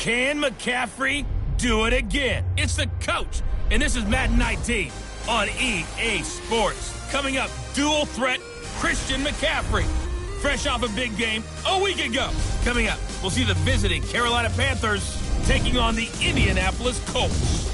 Can McCaffrey do it again? It's the coach, and this is Madden 19 on EA Sports. Coming up, dual threat Christian McCaffrey. Fresh off a big game a week ago. Coming up, we'll see the visiting Carolina Panthers taking on the Indianapolis Colts.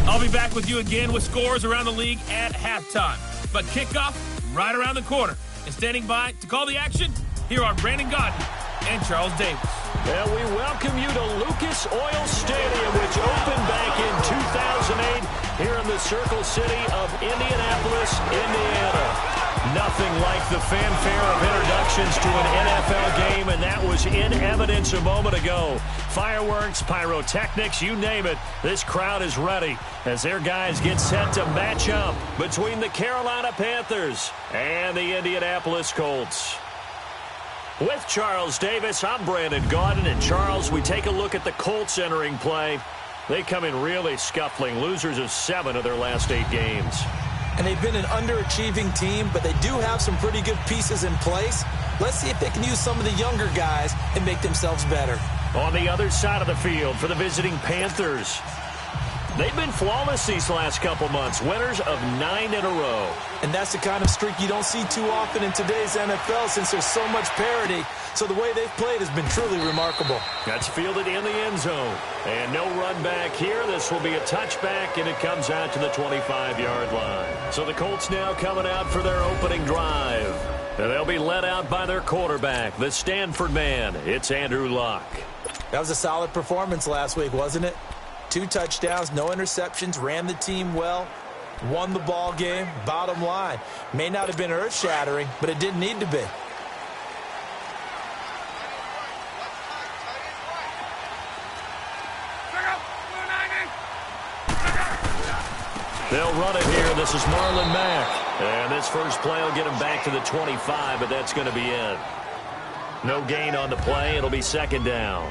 I'll be back with you again with scores around the league at halftime. But kickoff right around the corner. And standing by to call the action, here are Brandon Gaudin and Charles Davis. And we welcome you to Lucas Oil Stadium, which opened back in 2008 here in the Circle City of Indianapolis, Indiana. Nothing like the fanfare of introductions to an NFL game, and that was in evidence a moment ago. Fireworks, pyrotechnics, you name it. This crowd is ready as their guys get set to match up between the Carolina Panthers and the Indianapolis Colts. With Charles Davis, I'm Brandon Gaudin. And Charles, we take a look at the Colts entering play. They come in really scuffling, losers of 7 of their last 8 games. And they've been an underachieving team, but they do have some pretty good pieces in place. Let's see if they can use some of the younger guys and make themselves better. On the other side of the field for the visiting Panthers, they've been flawless these last couple months, winners of 9 in a row. And that's the kind of streak you don't see too often in today's NFL since there's so much parity. So the way they've played has been truly remarkable. That's fielded in the end zone. And no run back here. This will be a touchback, and it comes out to the 25-yard line. So the Colts now coming out for their opening drive. And they'll be led out by their quarterback, the Stanford man. It's Andrew Luck. That was a solid performance last week, wasn't it? 2 touchdowns, no interceptions, ran the team well, won the ball game. Bottom line, may not have been earth-shattering, but it didn't need to be. They'll run it here. This is Marlon Mack. And this first play will get him back to the 25, but that's going to be it. No gain on the play. It'll be second down.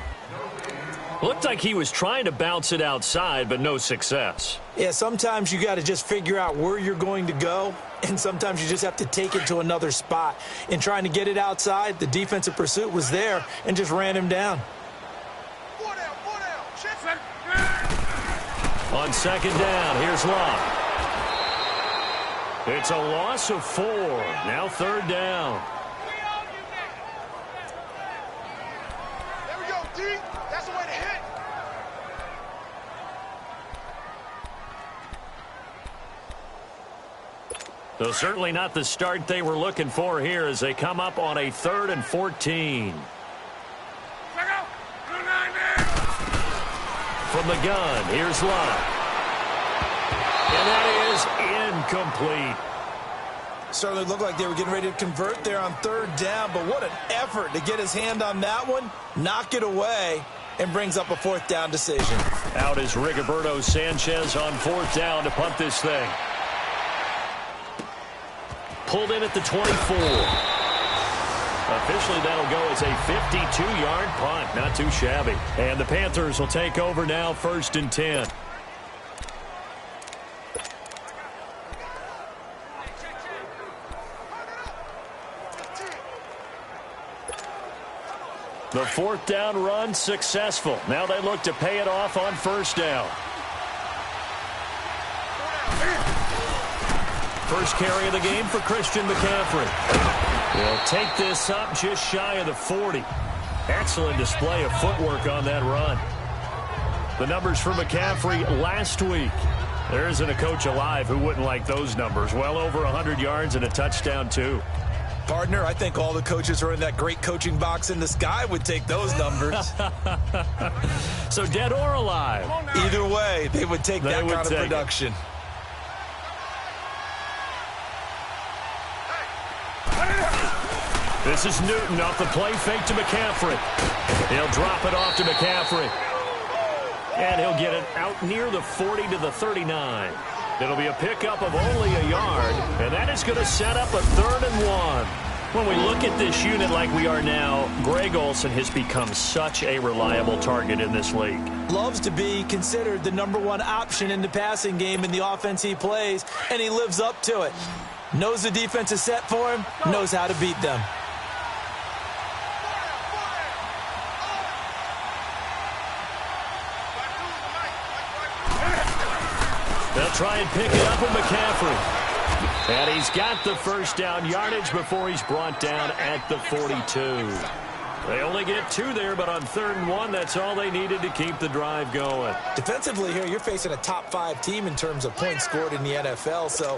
Looked like he was trying to bounce it outside, but no success. Yeah, sometimes you got to just figure out where you're going to go, and sometimes you just have to take it to another spot. In trying to get it outside, the defensive pursuit was there and just ran him down. On second down, here's Luck. It's a loss of 4. Now third down. There we go, D. That's the way to hit. So certainly not the start they were looking for here as they come up on a 3rd and 14. From the gun, here's Luck. And that is incomplete. Certainly looked like they were getting ready to convert there on 3rd down, but what an effort to get his hand on that one, knock it away, and brings up a 4th down decision. Out is Rigoberto Sanchez on 4th down to punt this thing. Pulled in at the 24. Officially, that'll go as a 52-yard punt. Not too shabby. And the Panthers will take over now, 1st and 10. The 4th down run successful. Now they look to pay it off on 1st down. First carry of the game for Christian McCaffrey. He'll take this up just shy of the 40. Excellent display of footwork on that run. The numbers for McCaffrey last week. There isn't a coach alive who wouldn't like those numbers. Well over 100 yards and a touchdown, too. Partner, I think all the coaches who are in that great coaching box in the sky would take those numbers. So dead or alive? Either way, they would take that kind of production. This is Newton off the play fake to McCaffrey. He'll drop it off to McCaffrey. And he'll get it out near the 40 to the 39. It'll be a pickup of only a yard, and that is going to set up a 3rd and 1. When we look at this unit like we are now, Greg Olsen has become such a reliable target in this league. Loves to be considered the #1 option in the passing game in the offense he plays, and he lives up to it. Knows the defense is set for him, knows how to beat them. They'll try and pick it up with McCaffrey. And he's got the first down yardage before he's brought down at the 42. They only get 2 there, but on 3rd and 1, that's all they needed to keep the drive going. Defensively here, you're facing a top 5 team in terms of points scored in the NFL. So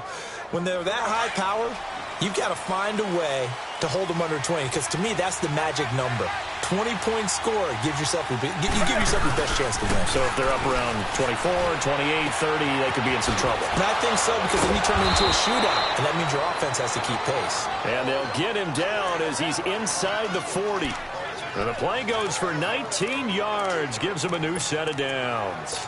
when they're that high powered, you've got to find a way to hold them under 20, because to me, that's the magic number. 20-point score gives yourself you give yourself your best chance to win. So if they're up around 24, 28, 30, they could be in some trouble. And I think so, because then you turn it into a shootout, and that means your offense has to keep pace. And they'll get him down as he's inside the 40. And the play goes for 19 yards, gives him a new set of downs.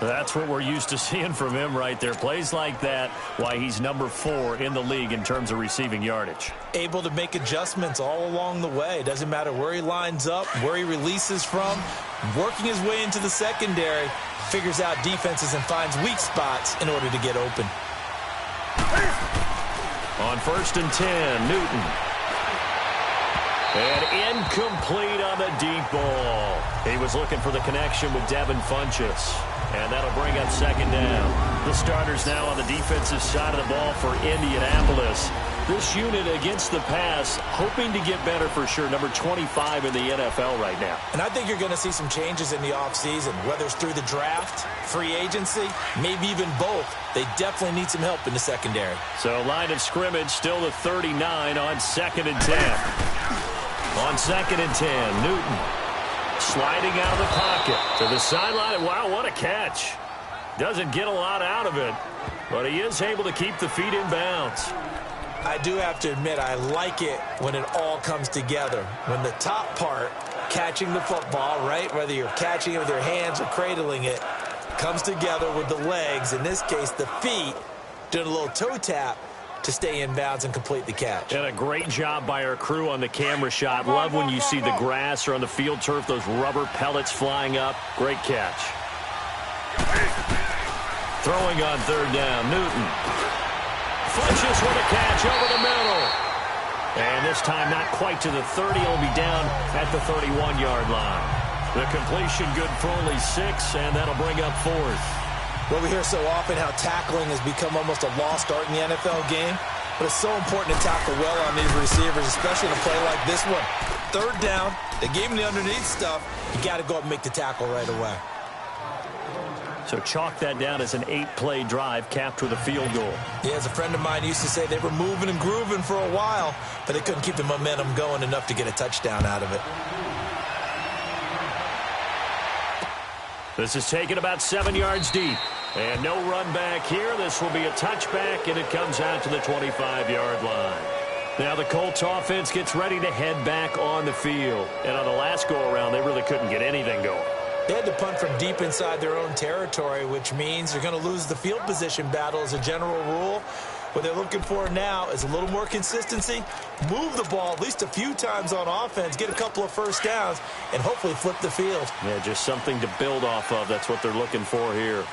That's what we're used to seeing from him right there. Plays like that, why he's number 4 in the league in terms of receiving yardage. Able to make adjustments all along the way. Doesn't matter where he lines up, where he releases from. Working his way into the secondary, figures out defenses and finds weak spots in order to get open. On 1st and 10, Newton. And incomplete on the deep ball. He was looking for the connection with Devin Funchess. And that'll bring up 2nd down. The starters now on the defensive side of the ball for Indianapolis. This unit against the pass, hoping to get better for sure. Number 25 in the NFL right now. And I think you're going to see some changes in the offseason, whether it's through the draft, free agency, maybe even both. They definitely need some help in the secondary. So line of scrimmage still the 39 on 2nd and 10. On 2nd and 10, Newton sliding out of the pocket to the sideline. Wow, what a catch. Doesn't get a lot out of it, but he is able to keep the feet in bounds. I do have to admit, I like it when it all comes together. When the top part, catching the football, right, whether you're catching it with your hands or cradling it, comes together with the legs, in this case the feet, doing a little toe tap to stay in bounds and complete the catch. And a great job by our crew on the camera shot. Love when you see the grass or on the field turf, those rubber pellets flying up. Great catch. Throwing on 3rd down, Newton. Funchess with a catch over the middle. And this time not quite to the 30. He'll be down at the 31-yard line. The completion good for only 6, and that'll bring up 4th. Well, we hear so often how tackling has become almost a lost art in the NFL game, but it's so important to tackle well on these receivers, especially in a play like this one. 3rd down, they gave him the underneath stuff. You got to go up and make the tackle right away. So chalk that down as an 8-play drive capped with a field goal. Yeah, as a friend of mine used to say, they were moving and grooving for a while, but they couldn't keep the momentum going enough to get a touchdown out of it. This is taken about 7 yards deep. And no run back here. This will be a touchback, and it comes out to the 25-yard line. Now the Colts offense gets ready to head back on the field. And on the last go-around, they really couldn't get anything going. They had to punt from deep inside their own territory, which means they're going to lose the field position battle as a general rule. What they're looking for now is a little more consistency, move the ball at least a few times on offense, get a couple of first downs, and hopefully flip the field. Yeah, just something to build off of. That's what they're looking for here.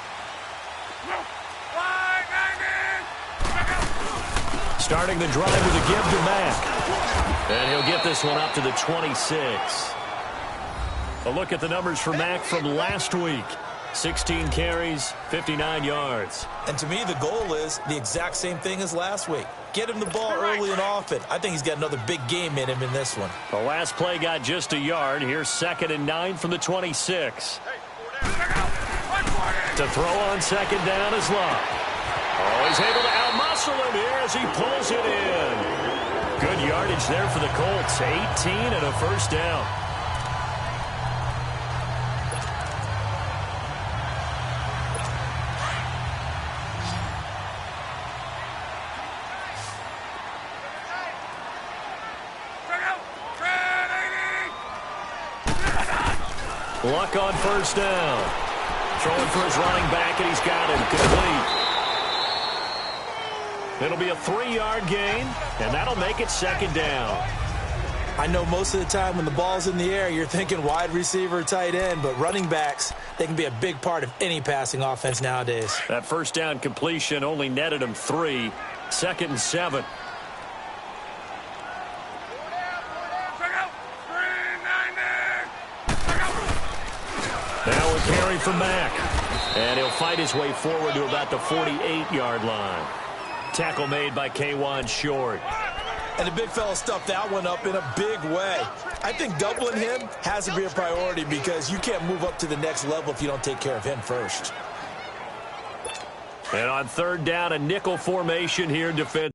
Starting the drive with a give to Mack. And he'll get this one up to the 26. A look at the numbers for Mack from last week. 16 carries, 59 yards. And to me, the goal is the exact same thing as last week. Get him the ball early and often. I think he's got another big game in him in this one. The last play got just a yard. Here's 2nd and 9 from the 26. To throw on 2nd down is Love. Oh, he's able to outmuscle him here as he pulls it in. Good yardage there for the Colts. 18 and a first down. Luck on 1st down. Throwing for his running back, and he's got him complete. It'll be a 3-yard gain, and that'll make it 2nd down. I know most of the time when the ball's in the air, you're thinking wide receiver, tight end, but running backs, they can be a big part of any passing offense nowadays. That 1st down completion only netted him 3. 2nd and 7. Now a carry for Mack. And he'll fight his way forward to about the 48-yard line. Tackle made by K1 Short. And the big fella stuffed that one up in a big way. I think doubling him has to be a priority because you can't move up to the next level if you don't take care of him first. And on third down, a nickel formation here in defense.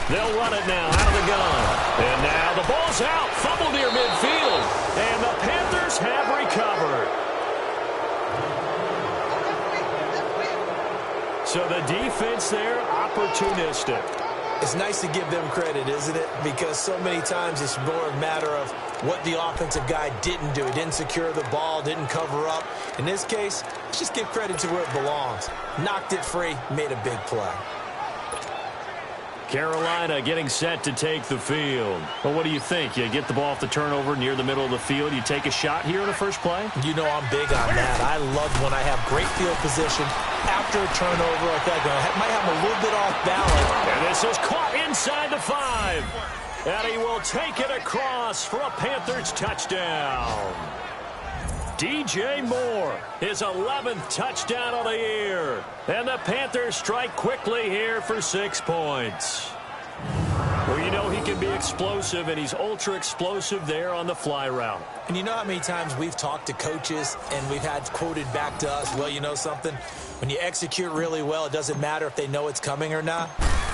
They'll run it now out of the gun. And now the ball's out. Fumble near midfield. And the Panthers have recovered. So the defense there, opportunistic. It's nice to give them credit, isn't it? Because so many times it's more a matter of what the offensive guy didn't do. He didn't secure the ball, didn't cover up. In this case, let's just give credit to where it belongs. Knocked it free, made a big play. Carolina getting set to take the field. Well, what do you think? You get the ball off the turnover near the middle of the field. You take a shot here in the first play? You know I'm big on that. I love when I have great field position after a turnover like that. I might have a little bit off balance. And this is caught inside the 5. And he will take it across for a Panthers touchdown. DJ Moore, his 11th touchdown of the year. And the Panthers strike quickly here for 6 points. Well, you know he can be explosive, and he's ultra-explosive there on the fly route. And you know how many times we've talked to coaches and we've had quoted back to us, well, you know something? When you execute really well, it doesn't matter if they know it's coming or not.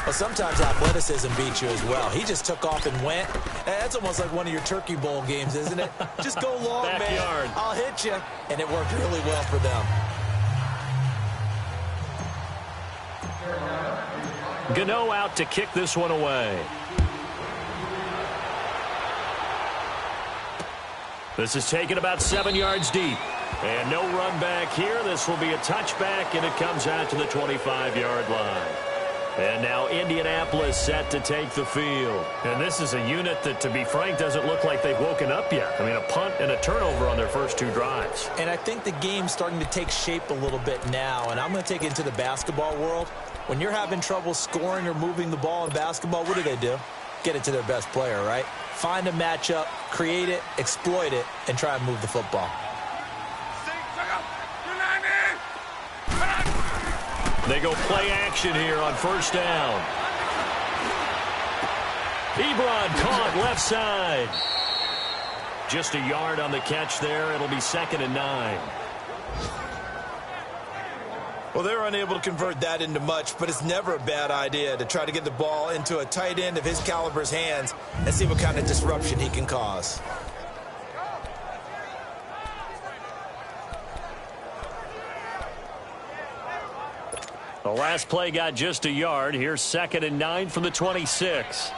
Well, sometimes athleticism beats you as well. He just took off and went. That's almost like one of your Turkey Bowl games, isn't it? Just go long, Backyard. man. I'll hit you. And it worked really well for them. Gano out to kick this one away. This is taken about 7 yards deep. And no run back here. This will be a touchback, and it comes out to the 25-yard line. And now Indianapolis set to take the field. And this is a unit that, to be frank, doesn't look like they've woken up yet. I mean, a punt and a turnover on their first 2 drives. And I think the game's starting to take shape a little bit now. And I'm going to take it into the basketball world. When you're having trouble scoring or moving the ball in basketball, what do? Get it to their best player, right? Find a matchup, create it, exploit it, and try and move the football. They go play action here on first down. Ebron caught left side. Just a yard on the catch there. It'll be 2nd and 9. Well, they're unable to convert that into much, but it's never a bad idea to try to get the ball into a tight end of his caliber's hands and see what kind of disruption he can cause. The last play got just a yard. Here's 2nd and 9 from the 26.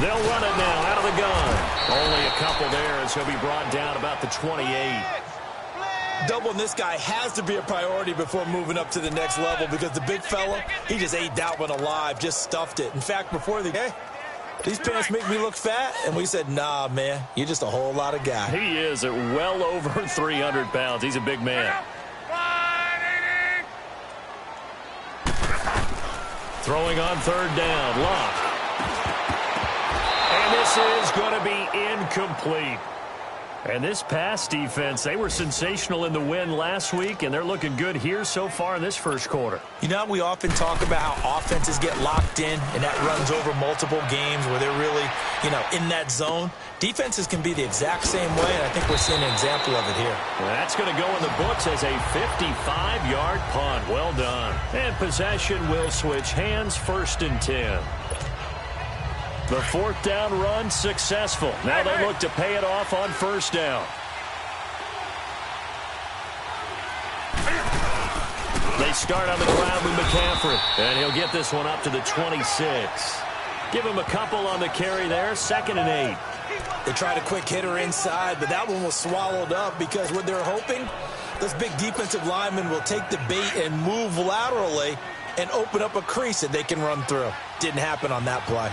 They'll run it now out of the gun. Only a couple there as he'll be brought down about the 28. Doubling this guy has to be a priority before moving up to the next level because the big fella, he just ate that one alive, just stuffed it. In fact, before the game, these pants make me look fat, and we said, nah, man, you're just a whole lot of guy. He is at well over 300 pounds. He's a big man. Throwing on third down, Lock. And this is going to be incomplete. And this pass defense, they were sensational in the win last week, and they're looking good here so far in this first quarter. You know, we often talk about how offenses get locked in, and that runs over multiple games where they're really, in that zone. Defenses can be the exact same way, and I think we're seeing an example of it here. That's going to go in the books as a 55-yard punt. Well done. And possession will switch hands, 1st and 10. The 4th down run successful. Now they look to pay it off on 1st down. They start on the ground with McCaffrey. And he'll get this one up to the 26. Give him a couple on the carry there. 2nd and 8. They tried a quick hitter inside, but that one was swallowed up because what they're hoping, this big defensive lineman will take the bait and move laterally and open up a crease that they can run through. Didn't happen on that play.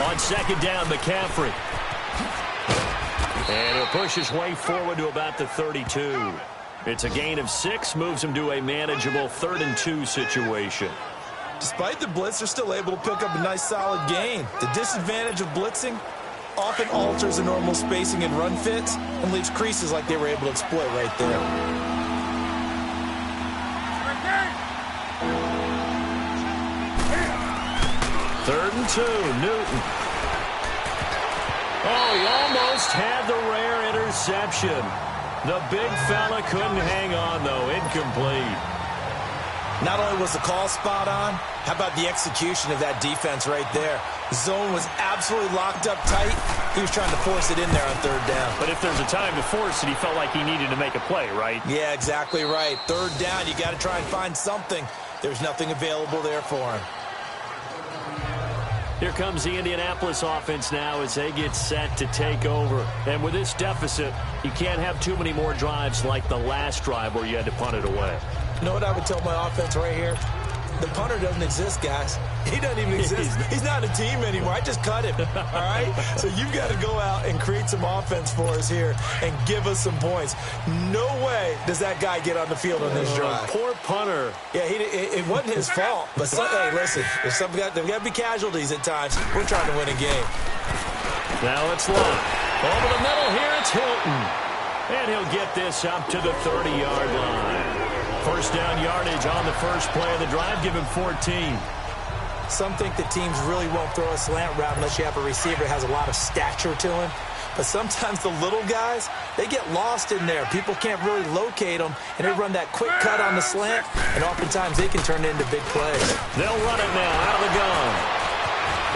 On 2nd down, McCaffrey. And he'll push his way forward to about the 32. It's a gain of 6, moves him to a manageable 3rd and 2 situation. Despite the blitz, they're still able to pick up a nice solid gain. The disadvantage of blitzing often alters the normal spacing and run fits and leaves creases like they were able to exploit right there. Third and 2, Newton. Oh, he almost had the rare interception. The big fella couldn't hang on, though. Incomplete. Not only was the call spot on, how about the execution of that defense right there? Zone was absolutely locked up tight. He was trying to force it in there on 3rd down. But if there's a time to force it, he felt like he needed to make a play, right? Yeah, exactly right. 3rd down, you got to try and find something. There's nothing available there for him. Here comes the Indianapolis offense now as they get set to take over. And with this deficit, you can't have too many more drives like the last drive where you had to punt it away. You know what I would tell my offense right here? The punter doesn't exist, guys. He doesn't even exist. He's not a team anymore. I just cut him, all right? So you've got to go out and create some offense for us here and give us some points. No way does that guy get on the field on this drive. Poor punter. Yeah, it wasn't his fault. But, hey, listen, there's got to be casualties at times. We're trying to win a game. Now it's Locke. Over the middle here, it's Hilton. And he'll get this up to the 30-yard line. 1st down yardage on the first play of the drive. Give him 14. Some think that teams really won't throw a slant route unless you have a receiver that has a lot of stature to him. But sometimes the little guys, they get lost in there. People can't really locate them, and they run that quick cut on the slant, and oftentimes they can turn it into big plays. They'll run it now out of the gun.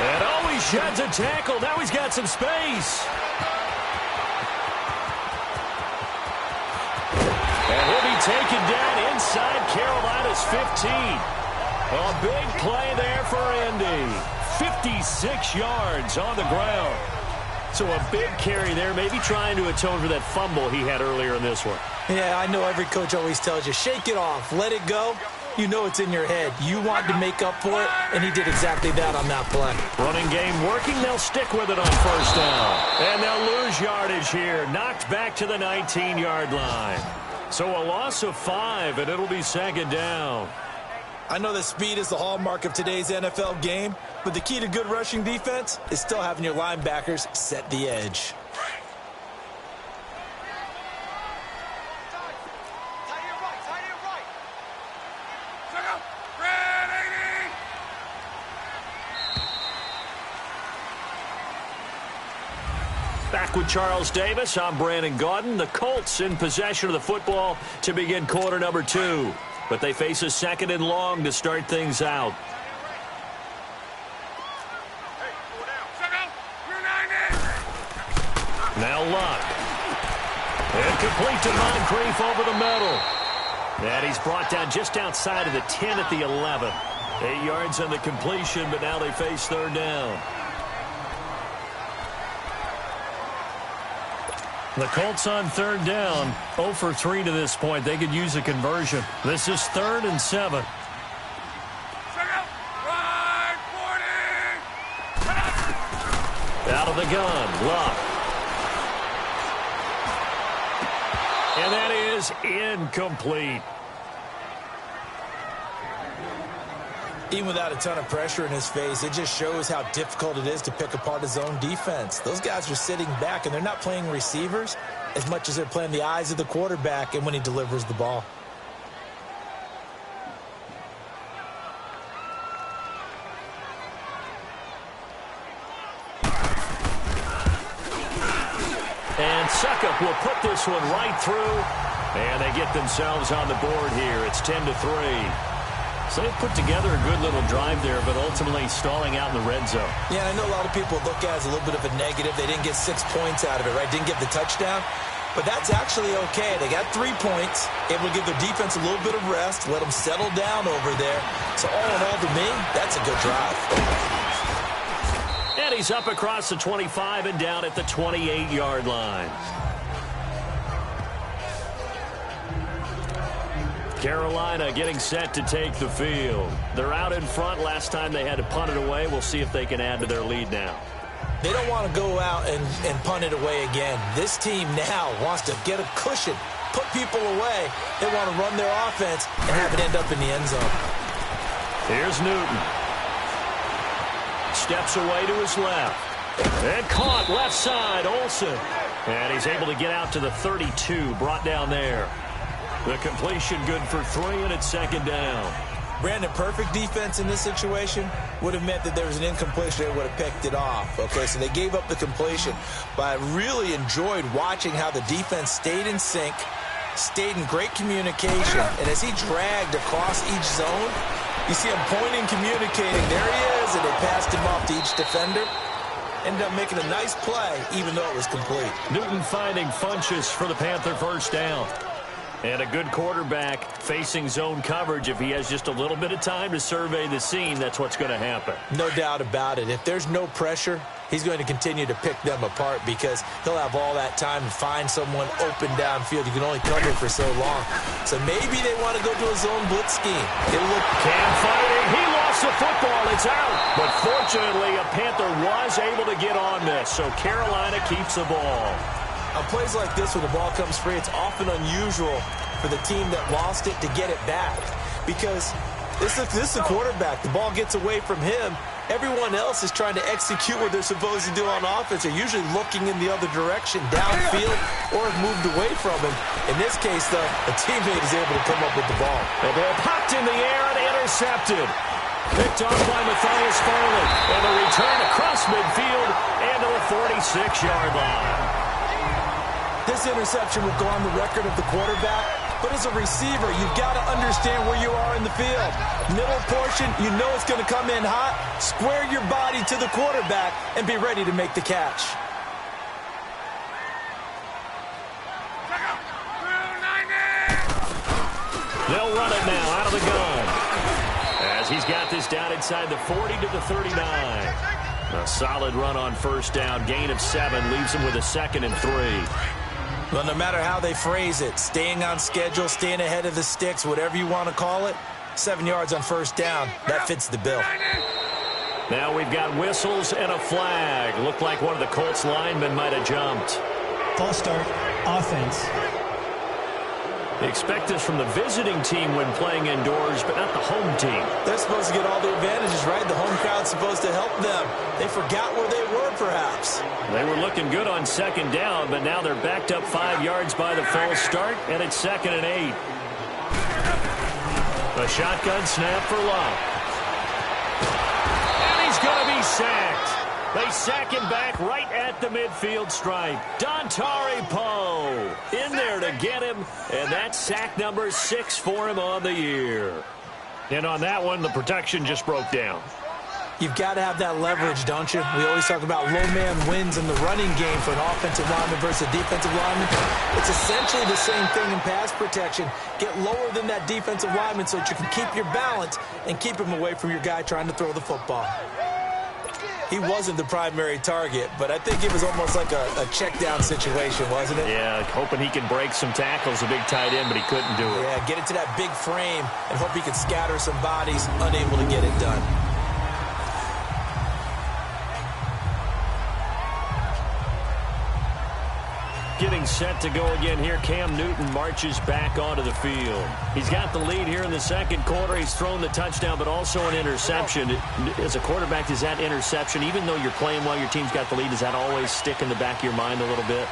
And oh, he sheds a tackle. Now he's got some space. And he'll be taken down inside Carolina's 15. A big play there for Indy. 56 yards on the ground. So a big carry there, maybe trying to atone for that fumble he had earlier in this one. Yeah, I know every coach always tells you, shake it off, let it go. You know it's in your head. You want to make up for it, and he did exactly that on that play. Running game working. They'll stick with it on 1st down. And they'll lose yardage here. Knocked back to the 19-yard line. So a loss of 5, and it'll be 2nd down. I know that speed is the hallmark of today's NFL game, but the key to good rushing defense is still having your linebackers set the edge. Back with Charles Davis, I'm Brandon Gaudin. The Colts in possession of the football to begin quarter number 2. But they face a 2nd and long to start things out. Now Luck. And complete to Moncrief over the middle. And he's brought down just outside of the 10 at the 11. 8 yards on the completion, but now they face third down. The Colts on third down, 0 for 3 to this point. They could use a conversion. This is 3rd and 7. Out of the gun, Luck. And that is incomplete. Even without a ton of pressure in his face, it just shows how difficult it is to pick apart his own defense. Those guys are sitting back, and they're not playing receivers as much as they're playing the eyes of the quarterback and when he delivers the ball. And Suckup will put this one right through, and they get themselves on the board here. It's 10-3. So they put together a good little drive there, but ultimately stalling out in the red zone. Yeah, I know a lot of people look at it as a little bit of a negative. They didn't get 6 points out of it, right? Didn't get the touchdown. But that's actually okay. They got 3 points, able to give their defense a little bit of rest, let them settle down over there. So all in all, to me, that's a good drive. And he's up across the 25 and down at the 28-yard line. Carolina getting set to take the field. They're out in front. Last time they had to punt it away. We'll see if they can add to their lead now. They don't want to go out and punt it away again. This team now wants to get a cushion, put people away. They want to run their offense and have it end up in the end zone. Here's Newton. Steps away to his left. And caught left side, Olsen. And he's able to get out to the 32, brought down there. The completion good for 3, and it's 2nd down. Brandon, perfect defense in this situation would have meant that there was an incompletion. They would have picked it off. Okay, so they gave up the completion. But I really enjoyed watching how the defense stayed in sync, stayed in great communication. And as he dragged across each zone, you see him pointing, communicating. There he is, and they passed him off to each defender. Ended up making a nice play, even though it was complete. Newton finding Funchess for the Panther first down. And a good quarterback facing zone coverage. If he has just a little bit of time to survey the scene, that's what's going to happen. No doubt about it. If there's no pressure, he's going to continue to pick them apart because he'll have all that time to find someone open downfield. You can only cover for so long. So maybe they want to go to a zone blitz scheme. It'll look Cam fighting. He lost the football. It's out. But fortunately, a Panther was able to get on this. So Carolina keeps the ball. On plays like this, when the ball comes free, it's often unusual for the team that lost it to get it back. Because this is a quarterback. The ball gets away from him. Everyone else is trying to execute what they're supposed to do on offense. They're usually looking in the other direction, downfield, or have moved away from him. In this case, though, a teammate is able to come up with the ball. The ball popped in the air and intercepted. Picked off by Matthias Farley. And the return across midfield and to the 46-yard line. This interception will go on the record of the quarterback, but as a receiver, you've got to understand where you are in the field. Middle portion, you know it's going to come in hot. Square your body to the quarterback and be ready to make the catch. They'll run it now out of the gun. As he's got this down inside the 40 to the 39. A solid run on first down. Gain of 7 leaves him with a 2nd and 3. Well, no matter how they phrase it, staying on schedule, staying ahead of the sticks, whatever you want to call it, 7 yards on first down, that fits the bill. Now we've got whistles and a flag. Looked like one of the Colts linemen might have jumped. False start, offense. Expect this from the visiting team when playing indoors, but not the home team. They're supposed to get all the advantages, right? The home crowd's supposed to help them. They forgot where they were, perhaps. They were looking good on 2nd down, but now they're backed up 5 yards by the false start, and it's 2nd and 8. A shotgun snap for Luck. And he's going to be sacked. They sack him back right at the midfield stripe. Dontari Poe in there to get him, and that's sack number 6 for him on the year. And on that one, the protection just broke down. You've got to have that leverage, don't you? We always talk about low man wins in the running game for an offensive lineman versus a defensive lineman. It's essentially the same thing in pass protection. Get lower than that defensive lineman so that you can keep your balance and keep him away from your guy trying to throw the football. He wasn't the primary target, but I think it was almost like a check down situation, wasn't it? Yeah, hoping he can break some tackles, a big tight end, but he couldn't do it. Yeah, get into that big frame and hope he could scatter some bodies, unable to get it done. Getting set to go again here. Cam Newton marches back onto the field. He's got the lead here in the second quarter. He's thrown the touchdown, but also an interception. As a quarterback, does that interception, even though you're playing while your team's got the lead, does that always stick in the back of your mind a little bit?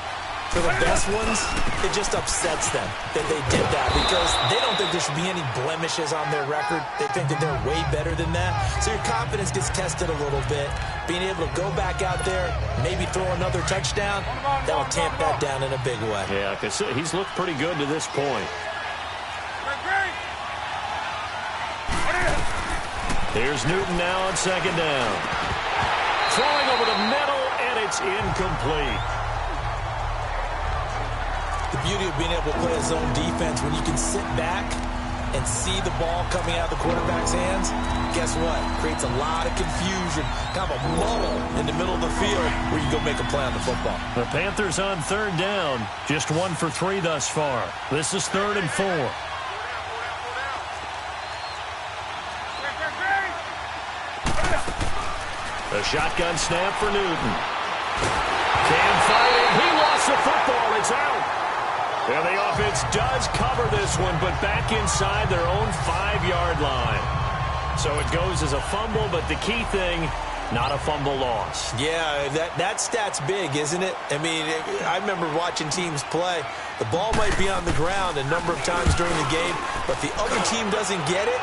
For the best ones, it just upsets them that they did that because they don't think there should be any blemishes on their record. They think that they're way better than that. So your confidence gets tested a little bit. Being able to go back out there, maybe throw another touchdown, that will tamp that down in a big way. Yeah, because he's looked pretty good to this point. Here's Newton now on second down. Throwing over the middle, and it's incomplete. The beauty of being able to play a zone defense when you can sit back and see the ball coming out of the quarterback's hands, guess what? Creates a lot of confusion, kind of a muddle in the middle of the field where you can go make a play on the football. The Panthers on third down, just 1 for 3 thus far. This is 3rd and 4. The shotgun snap for Newton. Can't fight it. He lost the football. It's out. And the offense does cover this one, but back inside their own 5-yard line. So it goes as a fumble, but the key thing, not a fumble loss. Yeah, that stat's big, isn't it? I mean, I remember watching teams play. The ball might be on the ground a number of times during the game, but the other team doesn't get it.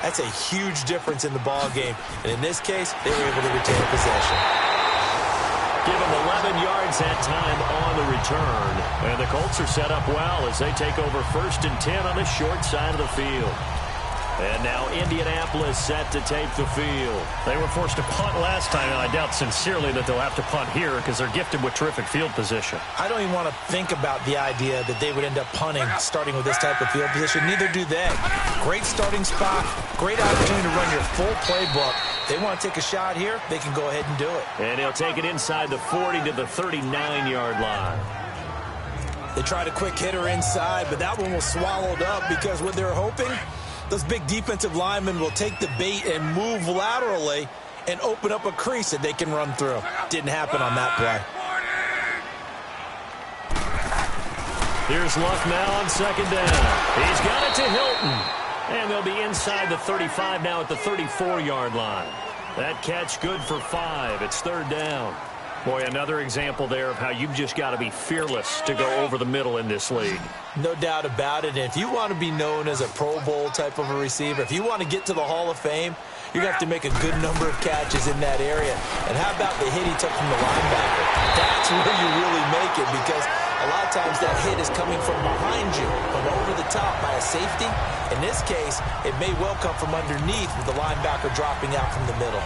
That's a huge difference in the ball game. And in this case, they were able to retain possession. Give him 11 yards that time on the return. And the Colts are set up well as they take over 1st and 10 on the short side of the field. And now Indianapolis set to take the field. They were forced to punt last time, and I doubt sincerely that they'll have to punt here because they're gifted with terrific field position. I don't even want to think about the idea that they would end up punting starting with this type of field position. Neither do they. Great starting spot, great opportunity to run your full playbook. They want to take a shot here, they can go ahead and do it. And he'll take it inside the 40 to the 39-yard line. They tried a quick hitter inside, but that one was swallowed up because what they're hoping, those big defensive linemen will take the bait and move laterally and open up a crease that they can run through. Didn't happen on that play. Here's Luck now on second down. He's got it to Hilton. And they'll be inside the 35 now at the 34-yard line. That catch good for 5. It's 3rd down. Boy, another example there of how you've just got to be fearless to go over the middle in this league. No doubt about it. And if you want to be known as a Pro Bowl type of a receiver, if you want to get to the Hall of Fame, you're going to have to make a good number of catches in that area. And how about the hit he took from the linebacker? That's where you really make it because a lot of times that hit is coming from behind you, from over the top by a safety. In this case, it may well come from underneath with the linebacker dropping out from the middle.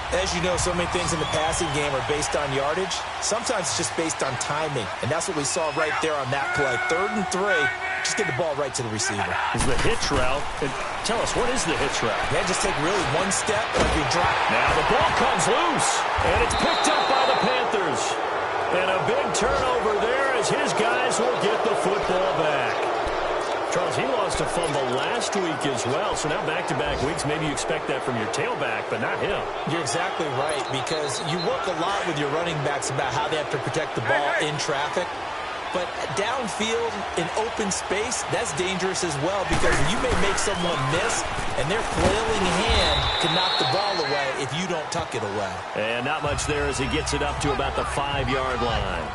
As you know, so many things in the passing game are based on yardage. Sometimes it's just based on timing, and that's what we saw right there on that play. 3rd and 3, just get the ball right to the receiver. Is the hitch route. Tell us, what is the hitch route? Yeah, just take really one step like you drop. Now the ball comes loose, and it's picked up by the Panthers. And a big turnover there as his guys will get the football back. Charles, he lost a fumble last week as well, so now back-to-back weeks, maybe you expect that from your tailback, but not him. You're exactly right, because you work a lot with your running backs about how they have to protect the ball in traffic. But downfield, in open space, that's dangerous as well, because you may make someone miss, and their flailing hand can knock the ball away if you don't tuck it away. And not much there as he gets it up to about the 5-yard line.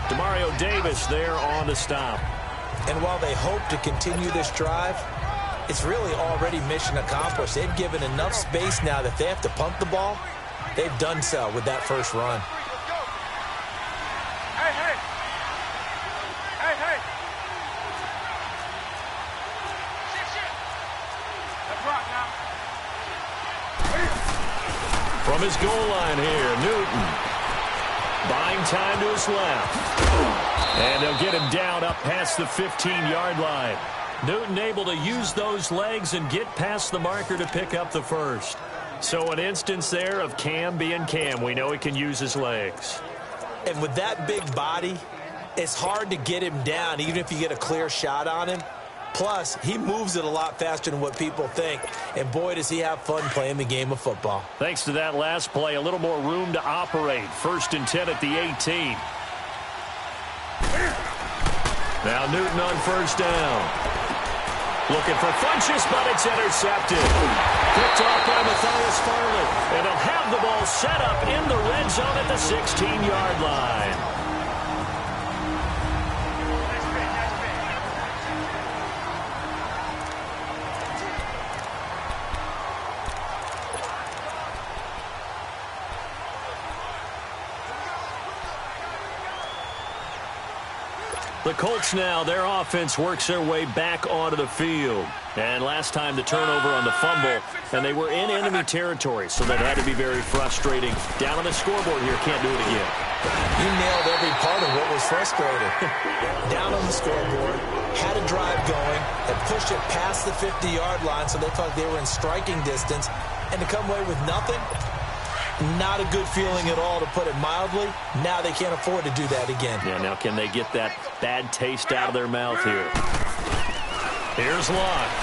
Demario Davis there on the stop. And while they hope to continue this drive, it's really already mission accomplished. They've given enough space now that they have to punt the ball. They've done so with that first run. From his goal line here, Newton. Buying time to his left. And they'll get him down up past the 15-yard line. Newton able to use those legs and get past the marker to pick up the first. So an instance there of Cam being Cam. We know he can use his legs. And with that big body, it's hard to get him down, even if you get a clear shot on him. Plus, he moves it a lot faster than what people think. And boy, does he have fun playing the game of football. Thanks to that last play, a little more room to operate. 1st and 10 at the 18. Now Newton on 1st down. Looking for Funchess, but it's intercepted. Picked off by Matthias Farley. And he'll have the ball set up in the red zone at the 16-yard line. The Colts now, their offense works their way back onto the field. And last time the turnover on the fumble, and they were in enemy territory, so that had to be very frustrating. Down on the scoreboard here, can't do it again. You nailed every part of what was frustrating. Down on the scoreboard, had a drive going, and pushed it past the 50-yard line so they felt they were in striking distance, and to come away with nothing, not a good feeling at all, to put it mildly. Now they can't afford to do that again. Yeah, now can they get that bad taste out of their mouth here? Here's Locke.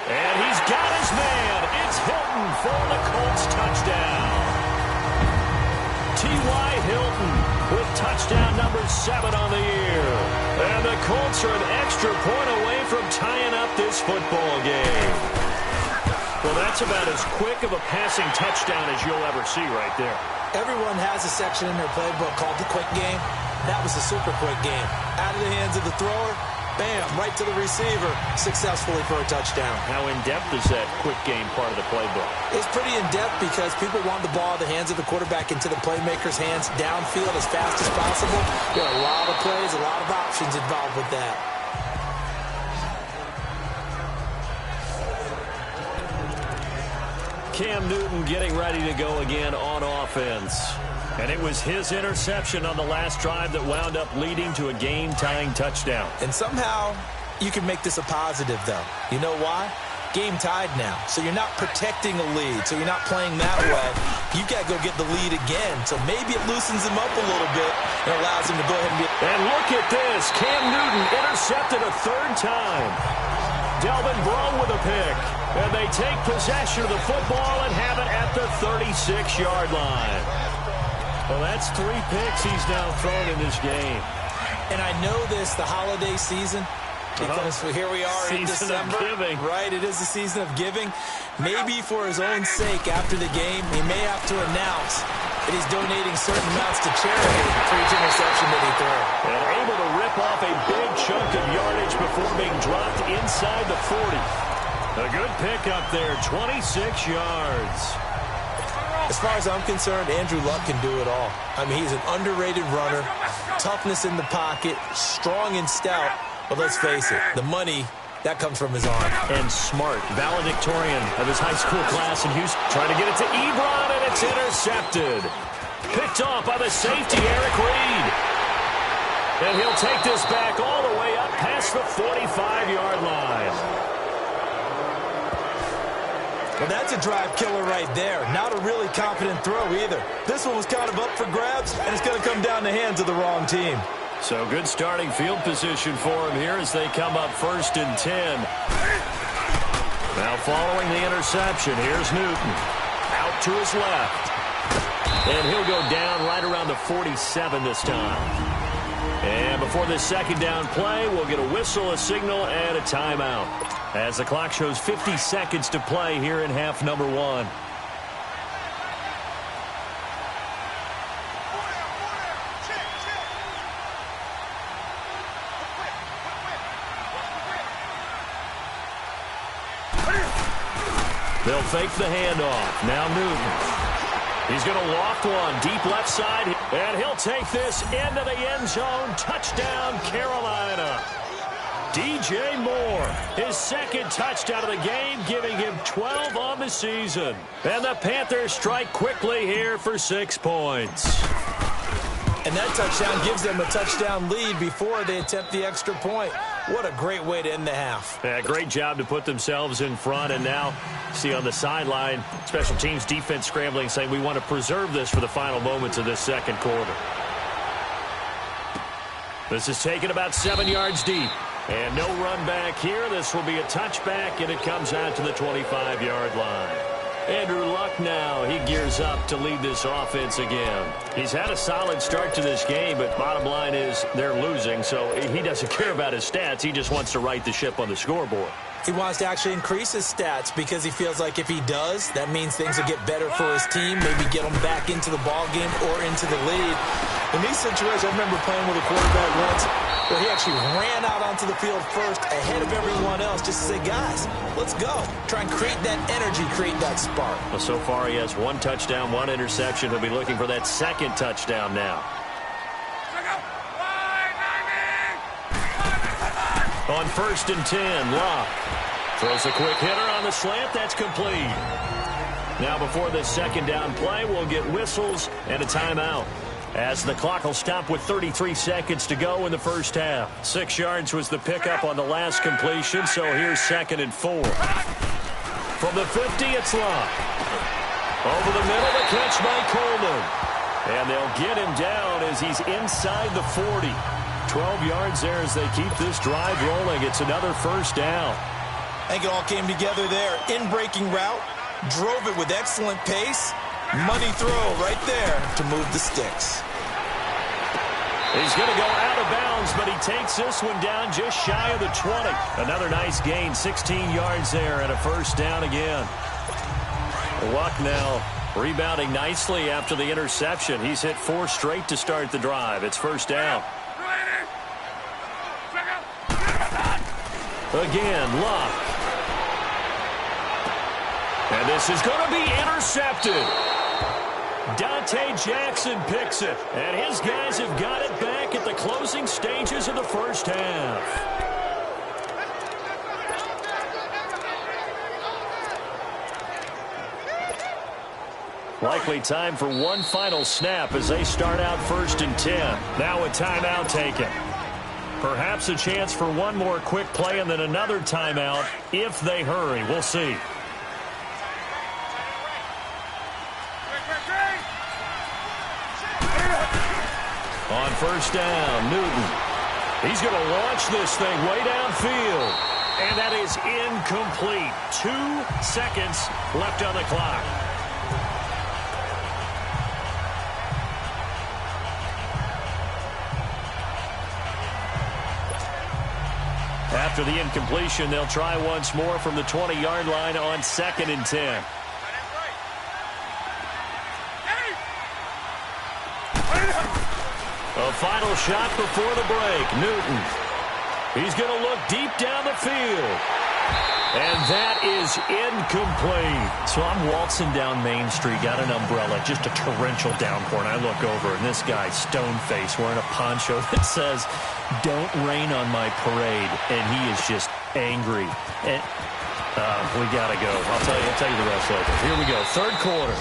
And he's got his man. It's Hilton for the Colts touchdown. T.Y. Hilton with touchdown number 7 on the year. And the Colts are an extra point away from tying up this football game. Well, that's about as quick of a passing touchdown as you'll ever see right there. Everyone has a section in their playbook called the quick game. That was a super quick game. Out of the hands of the thrower, bam, right to the receiver, successfully for a touchdown. How in-depth is that quick game part of the playbook? It's pretty in-depth because people want the ball in the hands of the quarterback into the playmaker's hands downfield as fast as possible. There are a lot of plays, a lot of options involved with that. Cam Newton getting ready to go again on offense. And it was his interception on the last drive that wound up leading to a game-tying touchdown. And somehow you can make this a positive, though. You know why? Game tied now. So you're not protecting a lead. So you're not playing that way. You got to go get the lead again. So maybe it loosens him up a little bit and allows him to go ahead and get... And look at this. Cam Newton intercepted a 3rd time. Delvin Breaux with a pick. And they take possession of the football and have it at the 36-yard line. Well, that's 3 picks he's now thrown in this game. And I know this, the holiday season, because here we are in December. Season of giving. Right, it is the season of giving. Maybe for his own sake after the game, he may have to announce that he's donating certain amounts to charity for each interception that he threw. And able to rip off a big chunk of yardage before being dropped inside the 40. A good pickup there, 26 yards. As far as I'm concerned, Andrew Luck can do it all. I mean, he's an underrated runner, toughness in the pocket, strong and stout. But let's face it, the money, that comes from his arm. And smart, valedictorian of his high school class in Houston. Trying to get it to Ebron, and it's intercepted. Picked off by the safety, Eric Reed. And he'll take this back all the way up past the 45-yard line. Well, that's a drive killer right there. Not a really confident throw either. This one was kind of up for grabs, and it's going to come down the hands of the wrong team. So good starting field position for him here as they come up 1st and 10. Now following the interception, here's Newton. Out to his left. And he'll go down right around the 47 this time. And before this 2nd down play, we'll get a whistle, a signal, and a timeout. As the clock shows 50 seconds to play here in half number 1. They'll fake the handoff. Now Newton. He's going to loft one deep left side, and he'll take this into the end zone. Touchdown, Carolina. DJ Moore, his second touchdown of the game, giving him 12 on the season. And the Panthers strike quickly here for 6 points. And that touchdown gives them a touchdown lead before they attempt the extra point. What a great way to end the half. Yeah, great job to put themselves in front. And now, see on the sideline, special teams defense scrambling, saying we want to preserve this for the final moments of this second quarter. This is taken about 7 yards deep. And no run back here. This will be a touchback, and it comes out to the 25-yard line. Andrew Luck now, he gears up to lead this offense again. He's had a solid start to this game, but bottom line is they're losing, so he doesn't care about his stats. He just wants to right the ship on the scoreboard. He wants to actually increase his stats because he feels like if he does, that means things will get better for his team, maybe get him back into the ball game or into the lead. In these situations, I remember playing with a quarterback once where he actually ran out onto the field first ahead of everyone else just to say, guys, let's go. Try and create that energy, create that spark. Well, so far he has 1 touchdown, 1 interception. He'll be looking for that second touchdown now. On 1st and 10, Locke throws a quick hitter on the slant. That's complete. Now before this second down play, we'll get whistles and a timeout, as the clock will stop with 33 seconds to go in the first half. 6 yards was the pickup on the last completion, so here's 2nd and 4. From the 50, it's Locke. Over the middle, the catch by Coleman. And they'll get him down as he's inside the 40. 12 yards there as they keep this drive rolling. It's another first down. I think it all came together there. In-breaking route, drove it with excellent pace. Money throw right there to move the sticks. He's going to go out of bounds, but he takes this one down just shy of the 20. Another nice gain, 16 yards there, and a first down again. Luck now rebounding nicely after the interception. He's hit 4 straight to start the drive. It's first down. Again, Luck. And this is going to be intercepted. Dante Jackson picks it, and his guys have got it back at the closing stages of the first half. Likely time for one final snap as they start out 1st and 10. Now a timeout taken. Perhaps a chance for one more quick play and then another timeout if they hurry. We'll see. On first down, Newton. He's going to launch this thing way downfield. And that is incomplete. 2 seconds left on the clock. After the incompletion, they'll try once more from the 20-yard line on 2nd and 10. A final shot before the break. Newton. He's going to look deep down the field. And that is incomplete. So I'm waltzing down Main Street, got an umbrella, just a torrential downpour, and I look over, and this guy, stone-faced, wearing a poncho that says, "Don't rain on my parade," and he is just angry. And we got to go. I'll tell you the rest later. Here we go, 3rd quarter.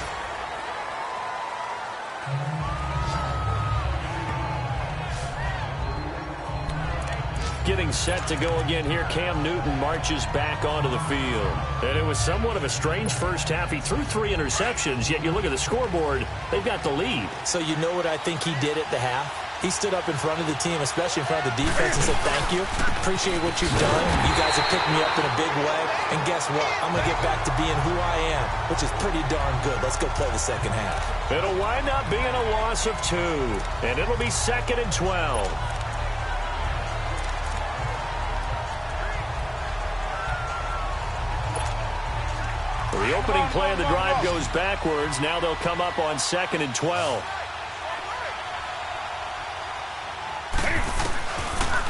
Getting set to go again here. Cam Newton marches back onto the field. And it was somewhat of a strange first half. He threw 3 interceptions, yet you look at the scoreboard, they've got the lead. So you know what I think he did at the half? He stood up in front of the team, especially in front of the defense, and said, "Thank you. Appreciate what you've done. You guys have picked me up in a big way. And guess what? I'm going to get back to being who I am," which is pretty darn good. Let's go play the second half. It'll wind up being a loss of 2. And it'll be 2nd and 12. The opening play of the drive goes backwards. Now they'll come up on 2nd and 12.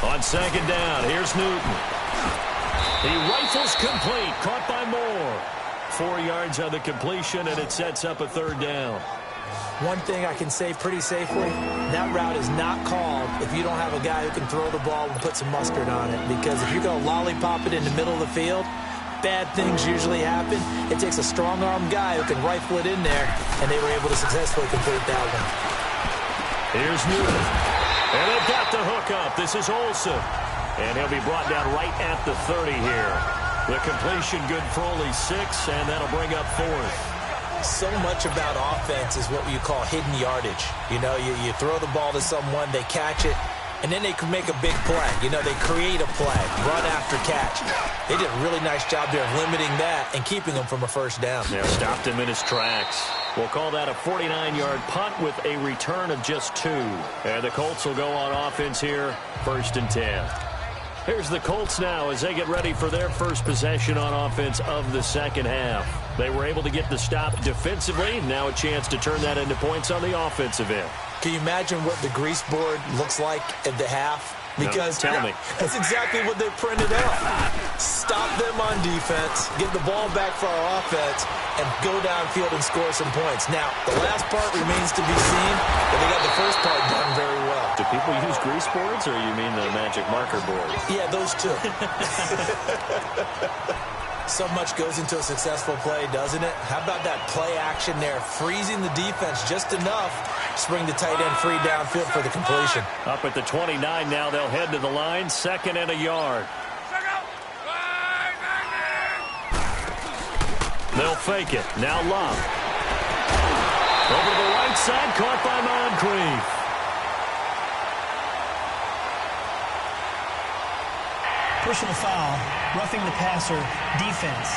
On 2nd down, here's Newton. He rifles complete, caught by Moore. 4 yards on the completion, and it sets up a 3rd down. One thing I can say pretty safely, that route is not called if you don't have a guy who can throw the ball and put some mustard on it. Because if you're going to lollipop it in the middle of the field, bad things usually happen. It takes a strong-armed guy who can rifle it in there, and they were able to successfully complete that one. Here's Newton. And they've got the hook up. This is Olsen. And he'll be brought down right at the 30 here. The completion good for only 6, and that'll bring up 4th. So much about offense is what you call hidden yardage. You know, you throw the ball to someone, they catch it, and then they can make a big play. You know, they create a play, run after catch. They did a really nice job there of limiting that and keeping them from a first down. Yeah, stopped him in his tracks. We'll call that a 49-yard punt with a return of just 2. And the Colts will go on offense here, 1st and 10. Here's the Colts now as they get ready for their first possession on offense of the second half. They were able to get the stop defensively. Now a chance to turn that into points on the offensive end. Can you imagine what the grease board looks like at the half? Because no, tell me. That's exactly what they printed up. Stop them on defense, get the ball back for our offense, and go downfield and score some points. Now, the last part remains to be seen, but they got the first part done very well. Do people use grease boards, or you mean the magic marker board? Yeah, those two. So much goes into a successful play, doesn't it? How about that play action there, freezing the defense just enough to bring the tight end free downfield for the completion. Up at the 29 now, they'll head to the line, 2nd and a yard. They'll fake it. Now Love. Over to the right side, caught by Moncrief. Personal foul, roughing the passer, defense.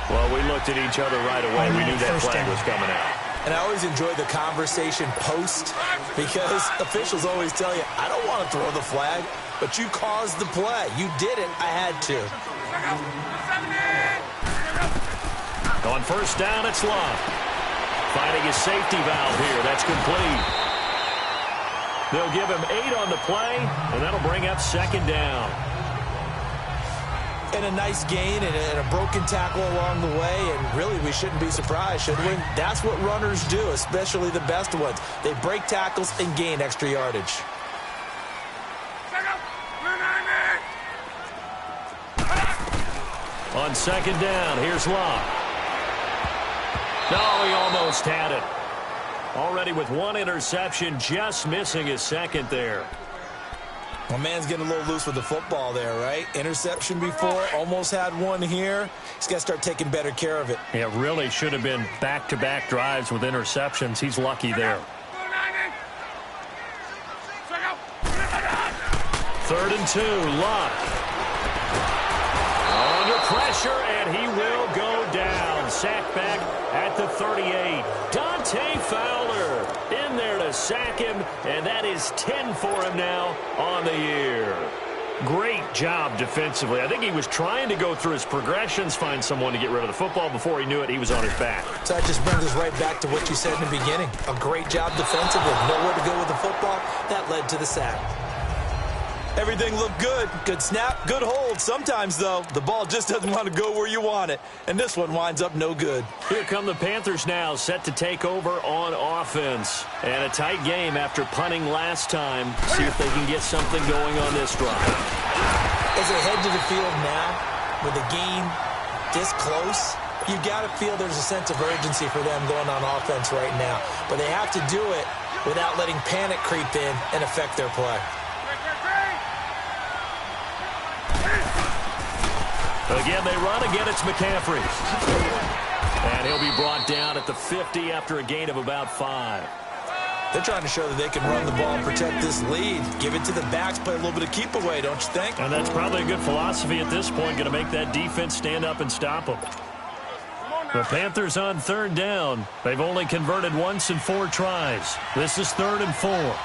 Well, we looked at each other right away. We knew that flag was coming out. And I always enjoy the conversation post because officials always tell you, I don't want to throw the flag, but you caused the play. You did it. I had to. On 1st down, it's Love. Finding his safety valve here. That's complete. They'll give him 8 on the play, and that'll bring up 2nd down. And a nice gain and a broken tackle along the way, and really we shouldn't be surprised, should we? That's what runners do, especially the best ones. They break tackles and gain extra yardage. On 2nd down, here's Love. No, he almost had it. Already with 1 interception, just missing his 2nd there. Well, man's getting a little loose with the football there, right? Interception before, almost had 1 here. He's got to start taking better care of it. Yeah, really should have been back-to-back drives with interceptions. He's lucky there. 3rd and 2, Love. Under pressure, and he will go down. Sacked back at the 38. Dante Fowler in there to sack him, and that is 10 for him now on the year. Great job defensively. I think he was trying to go through his progressions, find someone to get rid of the football. Before he knew it, he was on his back. So that just brings us right back to what you said in the beginning. A great job defensively. Nowhere to go with the football. That led to the sack. Everything looked good. Good snap, good hold. Sometimes, though, the ball just doesn't want to go where you want it. And this one winds up no good. Here come the Panthers now, set to take over on offense. And a tight game after punting last time. See if they can get something going on this drive. As they head to the field now, with the game this close, you got to feel there's a sense of urgency for them going on offense right now. But they have to do it without letting panic creep in and affect their play. Again, they run. Again, it's McCaffrey. And he'll be brought down at the 50 after a gain of about 5. They're trying to show that they can run the ball and protect this lead. Give it to the backs, play a little bit of keep away, don't you think? And that's probably a good philosophy at this point, going to make that defense stand up and stop them. The Panthers on 3rd down. They've only converted once in 4 tries. This is 3rd and 4.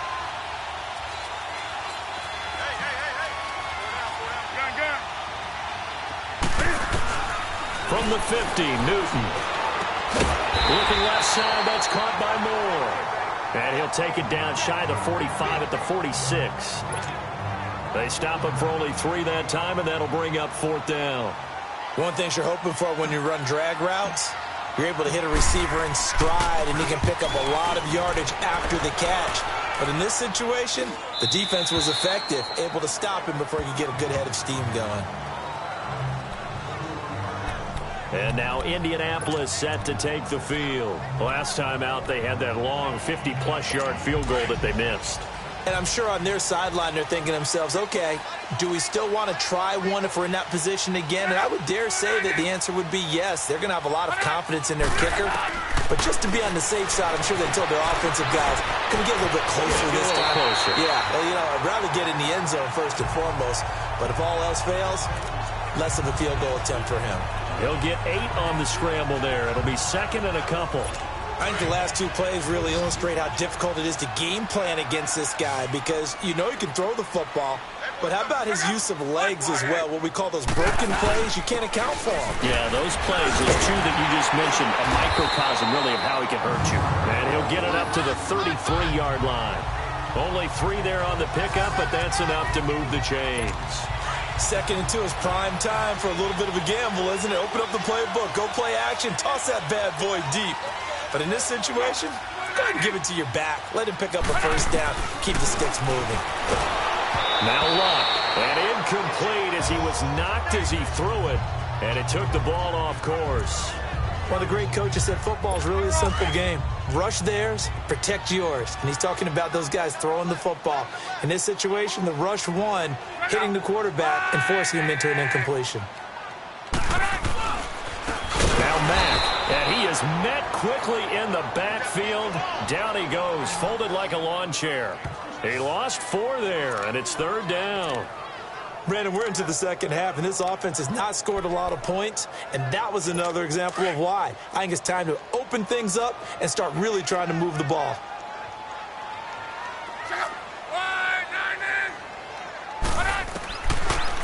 From the 50, Newton. Looking left side, that's caught by Moore. And he'll take it down shy of the 45 at the 46. They stop him for only 3 that time, and that'll bring up 4th down. One thing you're hoping for when you run drag routes, you're able to hit a receiver in stride, and he can pick up a lot of yardage after the catch. But in this situation, the defense was effective, able to stop him before he could get a good head of steam going. And now Indianapolis set to take the field. Last time out, they had that long 50-plus yard field goal that they missed. And I'm sure on their sideline, they're thinking to themselves, okay, do we still want to try one if we're in that position again? And I would dare say that the answer would be yes. They're going to have a lot of confidence in their kicker. But just to be on the safe side, I'm sure they told their offensive guys, can we get a little bit closer this time? Closer. Yeah, well, you know, I'd rather get in the end zone first and foremost. But if all else fails, less of a field goal attempt for him. He'll get 8 on the scramble there. It'll be second and a couple. I think the last two plays really illustrate how difficult it is to game plan against this guy, because you know he can throw the football, but how about his use of legs as well? What we call those broken plays, you can't account for them. Yeah, those plays, those two that you just mentioned, a microcosm really of how he can hurt you. And he'll get it up to the 33-yard line. Only 3 there on the pickup, but that's enough to move the chains. 2nd and 2 is prime time for a little bit of a gamble, isn't it? Open up the playbook, go play action, toss that bad boy deep. But in this situation, go ahead and give it to your back. Let him pick up a first down. Keep the sticks moving. Now Luck, and incomplete as he was knocked as he threw it, and it took the ball off course. One of the great coaches said football is really a simple game. Rush theirs, protect yours. And he's talking about those guys throwing the football. In this situation, the rush won, hitting the quarterback and forcing him into an incompletion. Now Mack, and he is met quickly in the backfield. Down he goes, folded like a lawn chair. He lost 4 there, and it's 3rd down. Brandon, we're into the second half, and this offense has not scored a lot of points, and that was another example of why. I think it's time to open things up and start really trying to move the ball.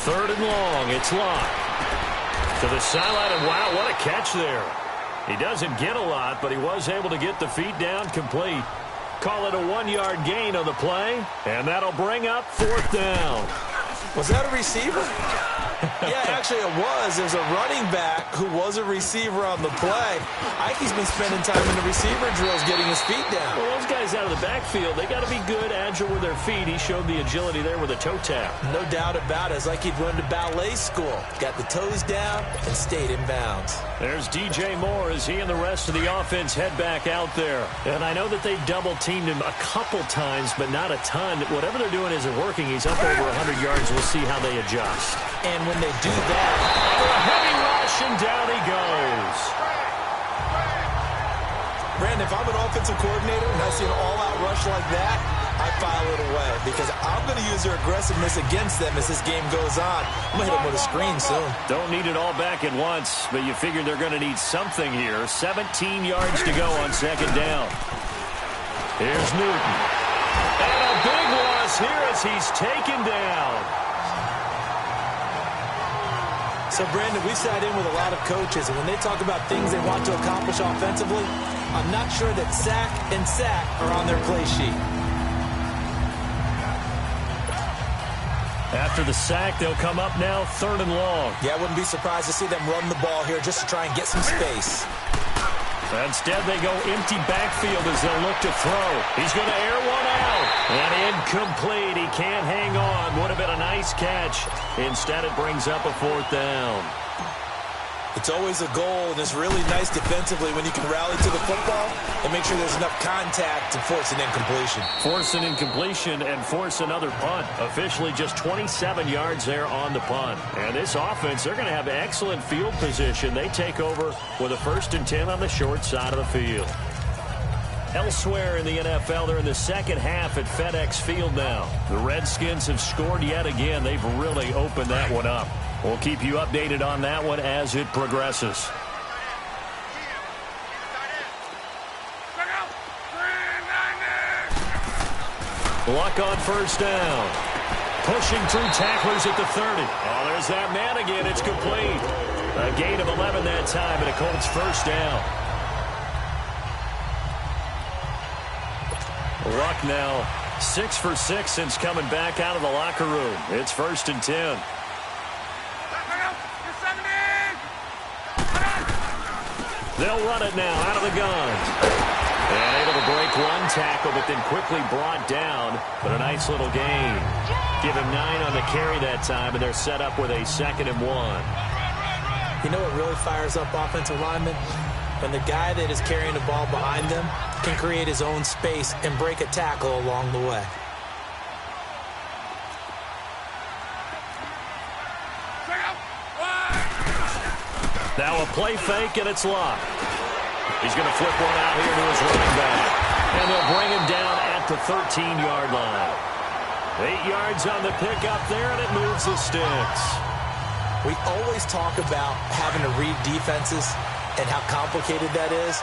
Third and long, it's Luck. To the sideline, and wow, what a catch there. He doesn't get a lot, but he was able to get the feet down complete. Call it a 1-yard gain on the play, and that'll bring up 4th down. Was that a receiver? Yeah, actually it was. There's a running back who was a receiver on the play. Ike's been spending time in the receiver drills getting his feet down. Well, those guys out of the backfield, they got to be good, agile with their feet. He showed the agility there with a toe tap. No doubt about it. It's like he'd run to ballet school. Got the toes down and stayed in bounds. There's DJ Moore as he and the rest of the offense head back out there. And I know that they double-teamed him a couple times, but not a ton. Whatever they're doing isn't working. He's up over 100 yards. We'll see how they adjust. And when they do that, a heavy rush, and down he goes. Brandon, if I'm an offensive coordinator and I see an all-out rush like that, I file it away because I'm going to use their aggressiveness against them as this game goes on. I'm going to hit them with a screen soon. Don't need it all back at once, but you figure they're going to need something here. 17 yards to go on 2nd down. Here's Newton. And a big loss here as he's taken down. So, Brandon, we sat in with a lot of coaches, and when they talk about things they want to accomplish offensively, I'm not sure that sack and sack are on their play sheet. After the sack, they'll come up now 3rd and long. Yeah, I wouldn't be surprised to see them run the ball here just to try and get some space. Instead, they go empty backfield as they'll look to throw. He's going to air one out. And incomplete. He can't hang on. Would have been a nice catch. Instead, it brings up a 4th down. It's always a goal, and it's really nice defensively when you can rally to the football and make sure there's enough contact to force an incompletion. Force an incompletion and force another punt. Officially just 27 yards there on the punt. And this offense, they're going to have excellent field position. They take over with a 1st and 10 on the short side of the field. Elsewhere in the NFL, they're in the second half at FedEx Field now. The Redskins have scored yet again. They've really opened that one up. We'll keep you updated on that one as it progresses. Luck on 1st down. Pushing through tacklers at the 30. Oh, there's that man again. It's complete. A gain of 11 that time, and a Colts 1st down. Luck now 6 for 6 since coming back out of the locker room. It's 1st and 10. They'll run it now out of the gun. And able to break one tackle, but then quickly brought down. But a nice little gain. Give him 9 on the carry that time, and they're set up with a 2nd and 1. You know what really fires up offensive linemen? When the guy that is carrying the ball behind them can create his own space and break a tackle along the way. Now a play fake, and it's locked. He's going to flip one out here to his running back. And they'll bring him down at the 13-yard line. 8 yards on the pickup there, and it moves the sticks. We always talk about having to read defenses and how complicated that is.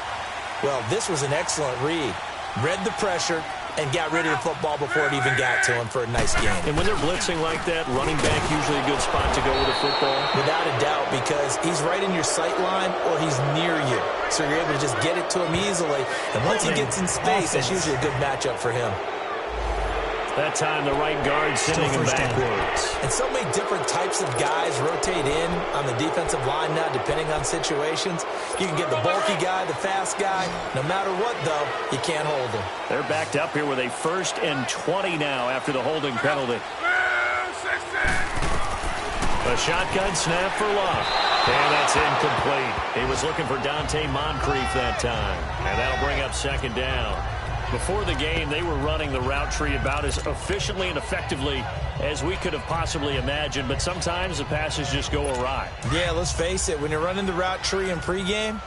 Well, this was an excellent read. Read the pressure and got rid of the football before it even got to him for a nice game. And when they're blitzing like that, running back usually a good spot to go with a football? Without a doubt, because he's right in your sight line or he's near you. So you're able to just get it to him easily. And once he gets in space, that's usually a good matchup for him. That time the right guard sending him backwards. And so many different types of guys rotate in on the defensive line now, depending on situations. You can get the bulky guy, the fast guy. No matter what, though, you can't hold him. They're backed up here with a 1st and 20 now after the holding penalty. A shotgun snap for Locke. And that's incomplete. He was looking for Dante Moncrief that time. And that'll bring up 2nd down. Before the game, they were running the route tree about as efficiently and effectively as we could have possibly imagined, but sometimes the passes just go awry. Yeah, let's face it. When you're running the route tree in pregame,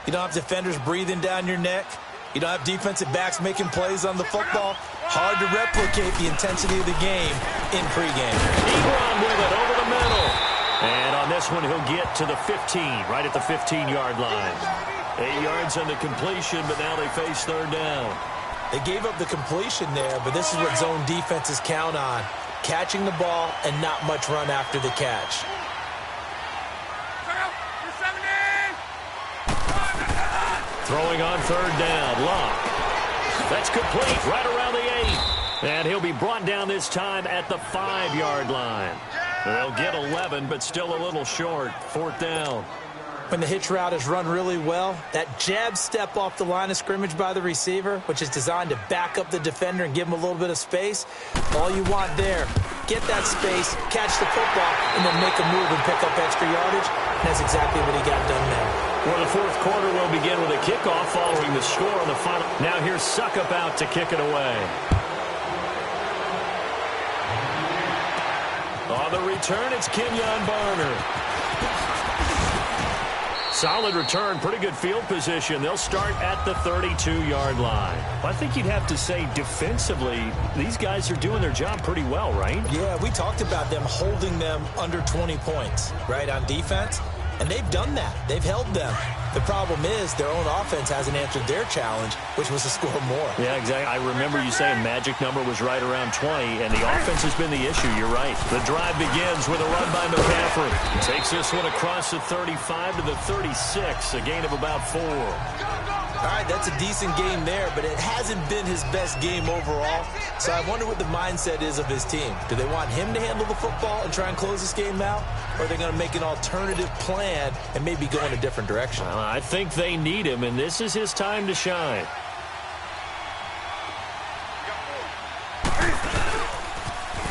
you don't have defenders breathing down your neck. You don't have defensive backs making plays on the football. Hard to replicate the intensity of the game in pregame. Ebron with it over the middle. And on this one, he'll get to the 15, right at the 15-yard line. 8 yards on the completion, but now they face 3rd down. They gave up the completion there, but this is what zone defenses count on. Catching the ball and not much run after the catch. Throwing on 3rd down, Locke. That's complete, right around the 8. And he'll be brought down this time at the 5-yard line. They'll get 11, but still a little short. 4th down. When the hitch route is run really well, that jab step off the line of scrimmage by the receiver, which is designed to back up the defender and give him a little bit of space, all you want there, get that space, catch the football, and then make a move and pick up extra yardage. And that's exactly what he got done there. Well, the 4th quarter will begin with a kickoff following the score on the final. Now here's Suckup out to kick it away. On the return, it's Kenyon Barner. Solid return, pretty good field position. They'll start at the 32-yard line. I think you'd have to say defensively, these guys are doing their job pretty well, right? Yeah, we talked about them holding them under 20 points, right, on defense. And they've done that. They've held them. The problem is their own offense hasn't answered their challenge, which was to score more. Yeah, exactly. I remember you saying magic number was right around 20, and the offense has been the issue. You're right. The drive begins with a run by McCaffrey. Takes this one across the 35 to the 36, a gain of about 4. All right, that's a decent game there, but it hasn't been his best game overall. So I wonder what the mindset is of his team. Do they want him to handle the football and try and close this game out? Or are they going to make an alternative plan and maybe go in a different direction? Well, I think they need him, and this is his time to shine.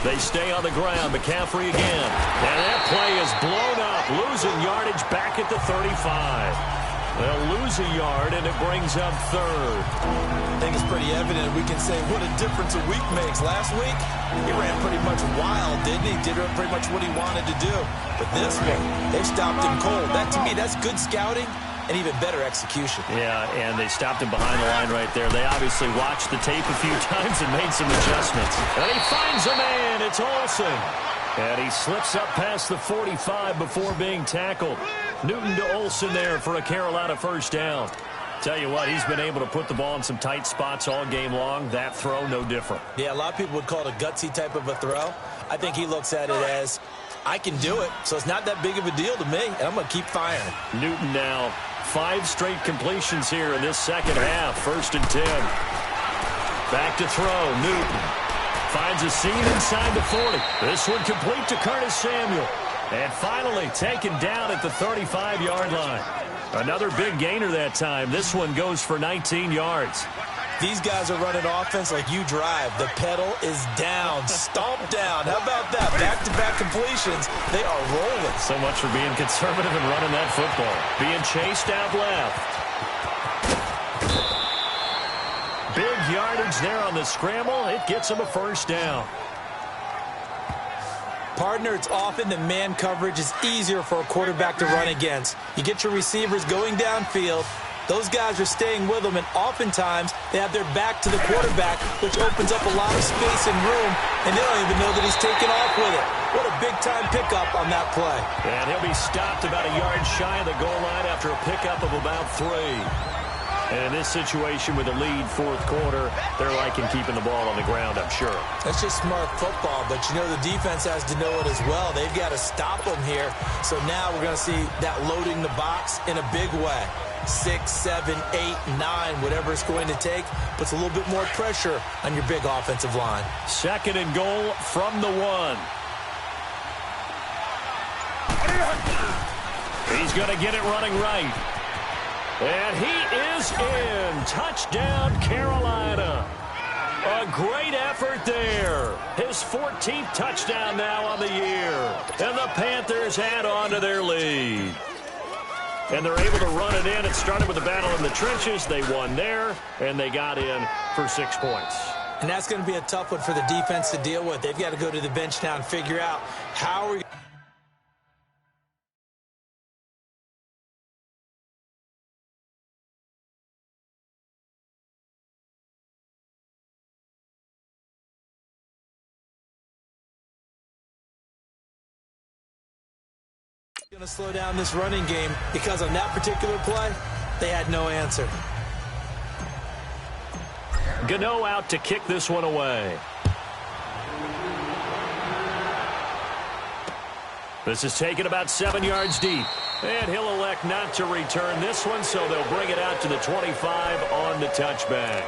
They stay on the ground. McCaffrey again. And that play is blown up. Losing yardage back at the 35. They'll lose a yard, and it brings up 3rd. I think it's pretty evident. We can say what a difference a week makes. Last week, he ran pretty much wild, didn't he? Did pretty much what he wanted to do. But this one, they stopped him cold. That, to me, that's good scouting and even better execution. Yeah, and they stopped him behind the line right there. They obviously watched the tape a few times and made some adjustments. And he finds a man. It's Olsen. And he slips up past the 45 before being tackled. Newton to Olsen there for a Carolina 1st down. Tell you what, he's been able to put the ball in some tight spots all game long. That throw, no different. Yeah, a lot of people would call it a gutsy type of a throw. I think he looks at it as, I can do it, so it's not that big of a deal to me, and I'm going to keep firing. Newton now, 5 straight completions here in this second half. 1st and 10. Back to throw, Newton. Finds a seam inside the 40. This one complete to Curtis Samuel. And finally taken down at the 35-yard line. Another big gainer that time. This one goes for 19 yards. These guys are running offense like you drive. The pedal is down, stomped down. How about that? Back-to-back completions. They are rolling. So much for being conservative and running that football. Being chased out left. Big yardage there on the scramble. It gets them a first down. Partner, it's often that man coverage is easier for a quarterback to run against. You get your receivers going downfield. Those guys are staying with them, and oftentimes they have their back to the quarterback, which opens up a lot of space and room, and they don't even know that he's taken off with it. What a big-time pickup on that play. And he'll be stopped about a yard shy of the goal line after a pickup of about 3. And in this situation with a lead fourth quarter, they're liking keeping the ball on the ground, I'm sure. That's just smart football, but you know the defense has to know it as well. They've got to stop them here. So now we're going to see that loading the box in a big way. 6, 7, 8, 9, whatever it's going to take, puts a little bit more pressure on your big offensive line. 2nd and goal from the 1. He's going to get it running right. And he is in. Touchdown, Carolina. A great effort there. His 14th touchdown now on the year. And the Panthers add on to their lead. And they're able to run it in. It started with a battle in the trenches. They won there, and they got in for 6 points. And that's going to be a tough one for the defense to deal with. They've got to go to the bench now and figure out how are we going to slow down this running game, because on that particular play, they had no answer. Gano out to kick this one away. This is taken about 7 yards deep. And he'll elect not to return this one, so they'll bring it out to the 25 on the touchback.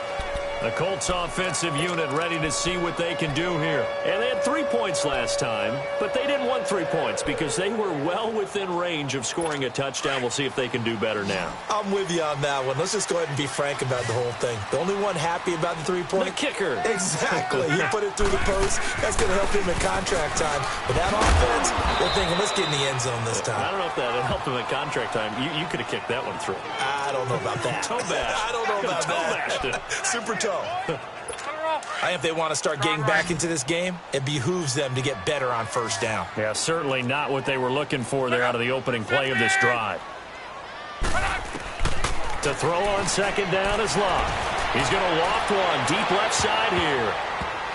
The Colts offensive unit ready to see what they can do here. And they had 3 points last time, but they didn't want 3 points because they were well within range of scoring a touchdown. We'll see if they can do better now. I'm with you on that one. Let's just go ahead and be frank about the whole thing. The only one happy about the 3-point? The kicker. Exactly. He put it through the post. That's going to help him in contract time. But that offense, they're thinking, let's get in the end zone this time. I don't know if that helped him in contract time. You could have kicked that one through. I don't know about that. Toe bash. I don't know about that. Super toe. I think if they want to start getting back into this game, it behooves them to get better on first down. Yeah, certainly not what they were looking for there out of the opening play of this drive. To throw on 2nd down is Locke. He's going to loft one deep left side here.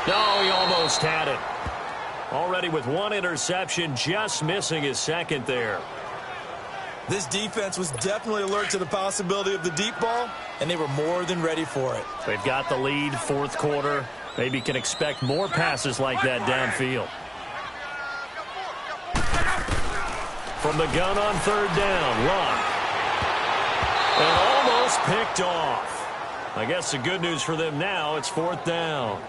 No, he almost had it. Already with 1 interception, just missing his 2nd there. This defense was definitely alert to the possibility of the deep ball, and they were more than ready for it. They've got the lead, fourth quarter. Maybe can expect more passes like that downfield. From the gun on 3rd down, Locke. And almost picked off. I guess the good news for them now, it's 4th down.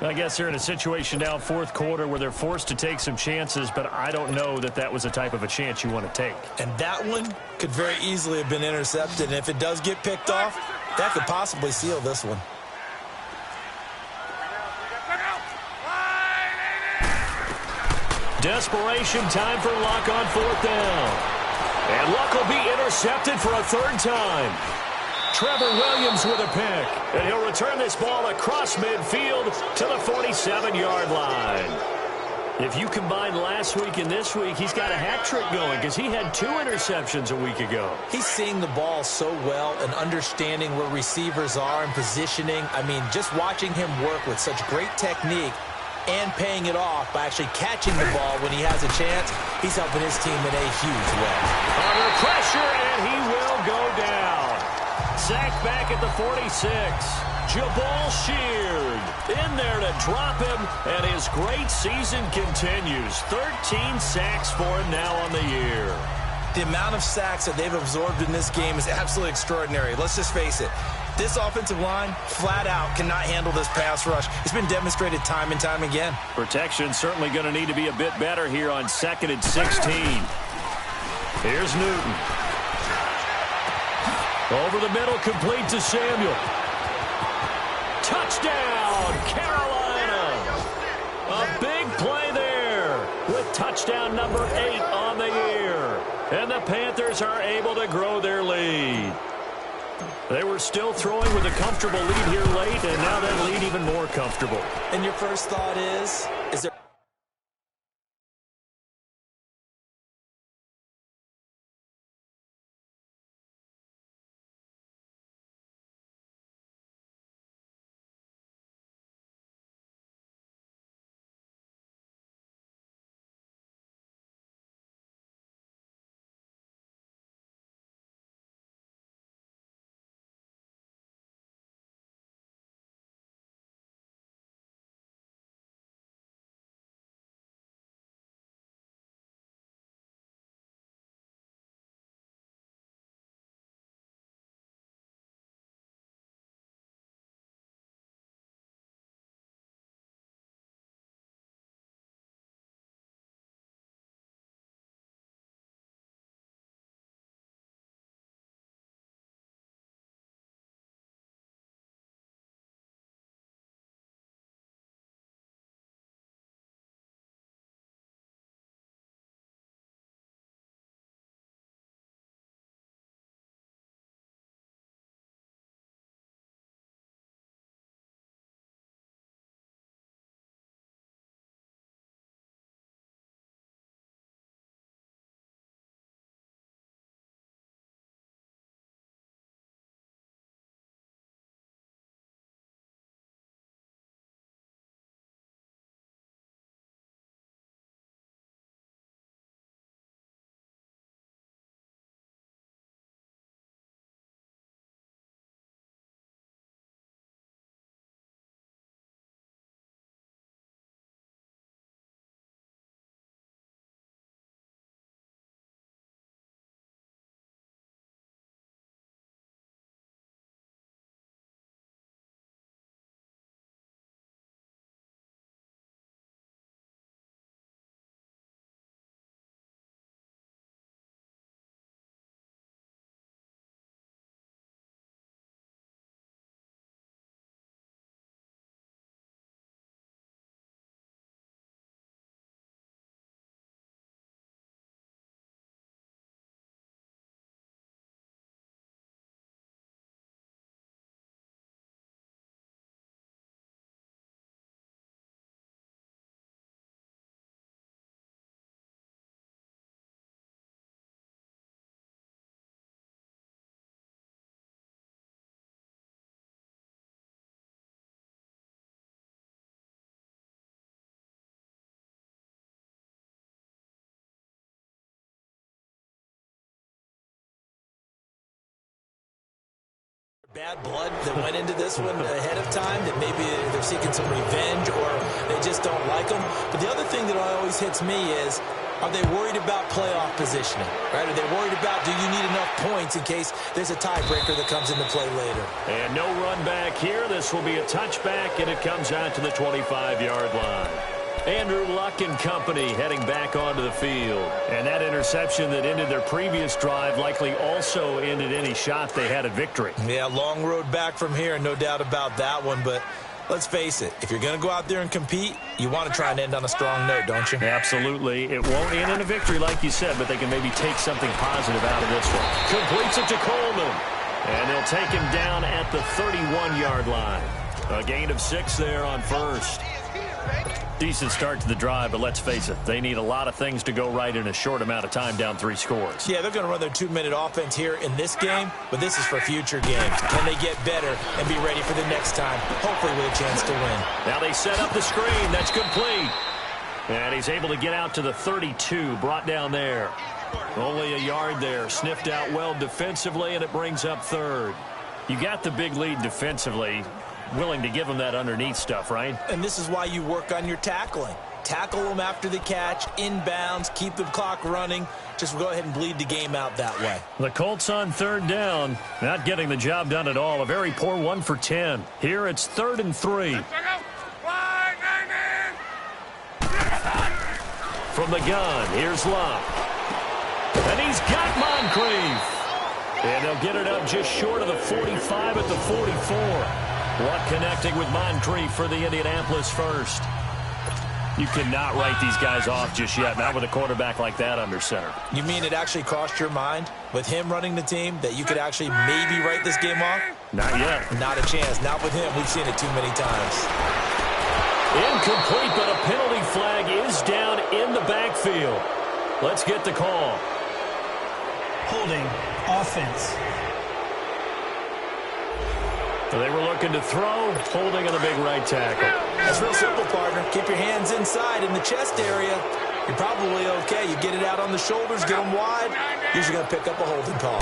I guess they're in a situation now, fourth quarter, where they're forced to take some chances, but I don't know that that was the type of a chance you want to take. And that one could very easily have been intercepted, and if it does get picked off, that could possibly seal this one. Desperation time for Luck on 4th down. And Luck will be intercepted for a 3rd time. Trevor Williams with a pick. And he'll return this ball across midfield to the 47-yard line. If you combine last week and this week, he's got a hat trick going because he had 2 interceptions a week ago. He's seeing the ball so well and understanding where receivers are and positioning. I mean, just watching him work with such great technique and paying it off by actually catching the ball when he has a chance, he's helping his team in a huge way. Under pressure, and he will go down. Sacked back at the 46. Jabal Sheard in there to drop him, and his great season continues. 13 sacks for him now on the year. The amount of sacks that they've absorbed in this game is absolutely extraordinary. Let's just face it. This offensive line, flat out, cannot handle this pass rush. It's been demonstrated time and time again. Protection certainly going to need to be a bit better here on 2nd and 16. Here's Newton. Over the middle, complete to Samuel. Touchdown, Carolina. A big play there with touchdown number 8 on the year. And the Panthers are able to grow their lead. They were still throwing with a comfortable lead here late, and now that lead even more comfortable. And your first thought is there... bad blood that went into this one ahead of time, that maybe they're seeking some revenge or they just don't like them. But the other thing that always hits me is, are they worried about playoff positioning? Right? Are they worried about, do you need enough points in case there's a tiebreaker that comes into play later? And no run back here. This will be a touchback, and it comes out to the 25-yard line. Andrew Luck and company heading back onto the field. And that interception that ended their previous drive likely also ended any shot they had at victory. Yeah, long road back from here, no doubt about that one. But let's face it, if you're going to go out there and compete, you want to try and end on a strong note, don't you? Absolutely. It won't end in a victory like you said, but they can maybe take something positive out of this one. Completes it to Coleman. And they'll take him down at the 31-yard line. A gain of 6 there on first. Decent start to the drive, but let's face it, they need a lot of things to go right in a short amount of time, down 3 scores. Yeah, they're going to run their 2-minute offense here in this game, but this is for future games. Can they get better and be ready for the next time, hopefully with a chance to win? Now they set up the screen. That's complete. And he's able to get out to the 32, brought down there. Only a yard there, sniffed out well defensively, and it brings up 3rd. You got the big lead defensively. Willing to give them that underneath stuff, right? And this is why you work on your tackling. Tackle them after the catch, inbounds, keep the clock running. Just go ahead and bleed the game out that way. The Colts on 3rd down, not getting the job done at all. A very poor 1 for 10. Here it's 3rd and 3. From the gun, here's Love. And he's got Moncrief. And they'll get it up just short of the 45 at the 44. Luck connecting with Moncrief for the Indianapolis first. You cannot write these guys off just yet, not with a quarterback like that under center. You mean it actually crossed your mind with him running the team that you could actually maybe write this game off? Not yet. Not a chance. Not with him. We've seen it too many times. Incomplete, but a penalty flag is down in the backfield. Let's get the call. Holding offense. They were looking to throw, holding on the big right tackle. That's real simple, partner. Keep your hands inside in the chest area. You're probably okay. You get it out on the shoulders, get them wide. Usually going to pick up a holding call.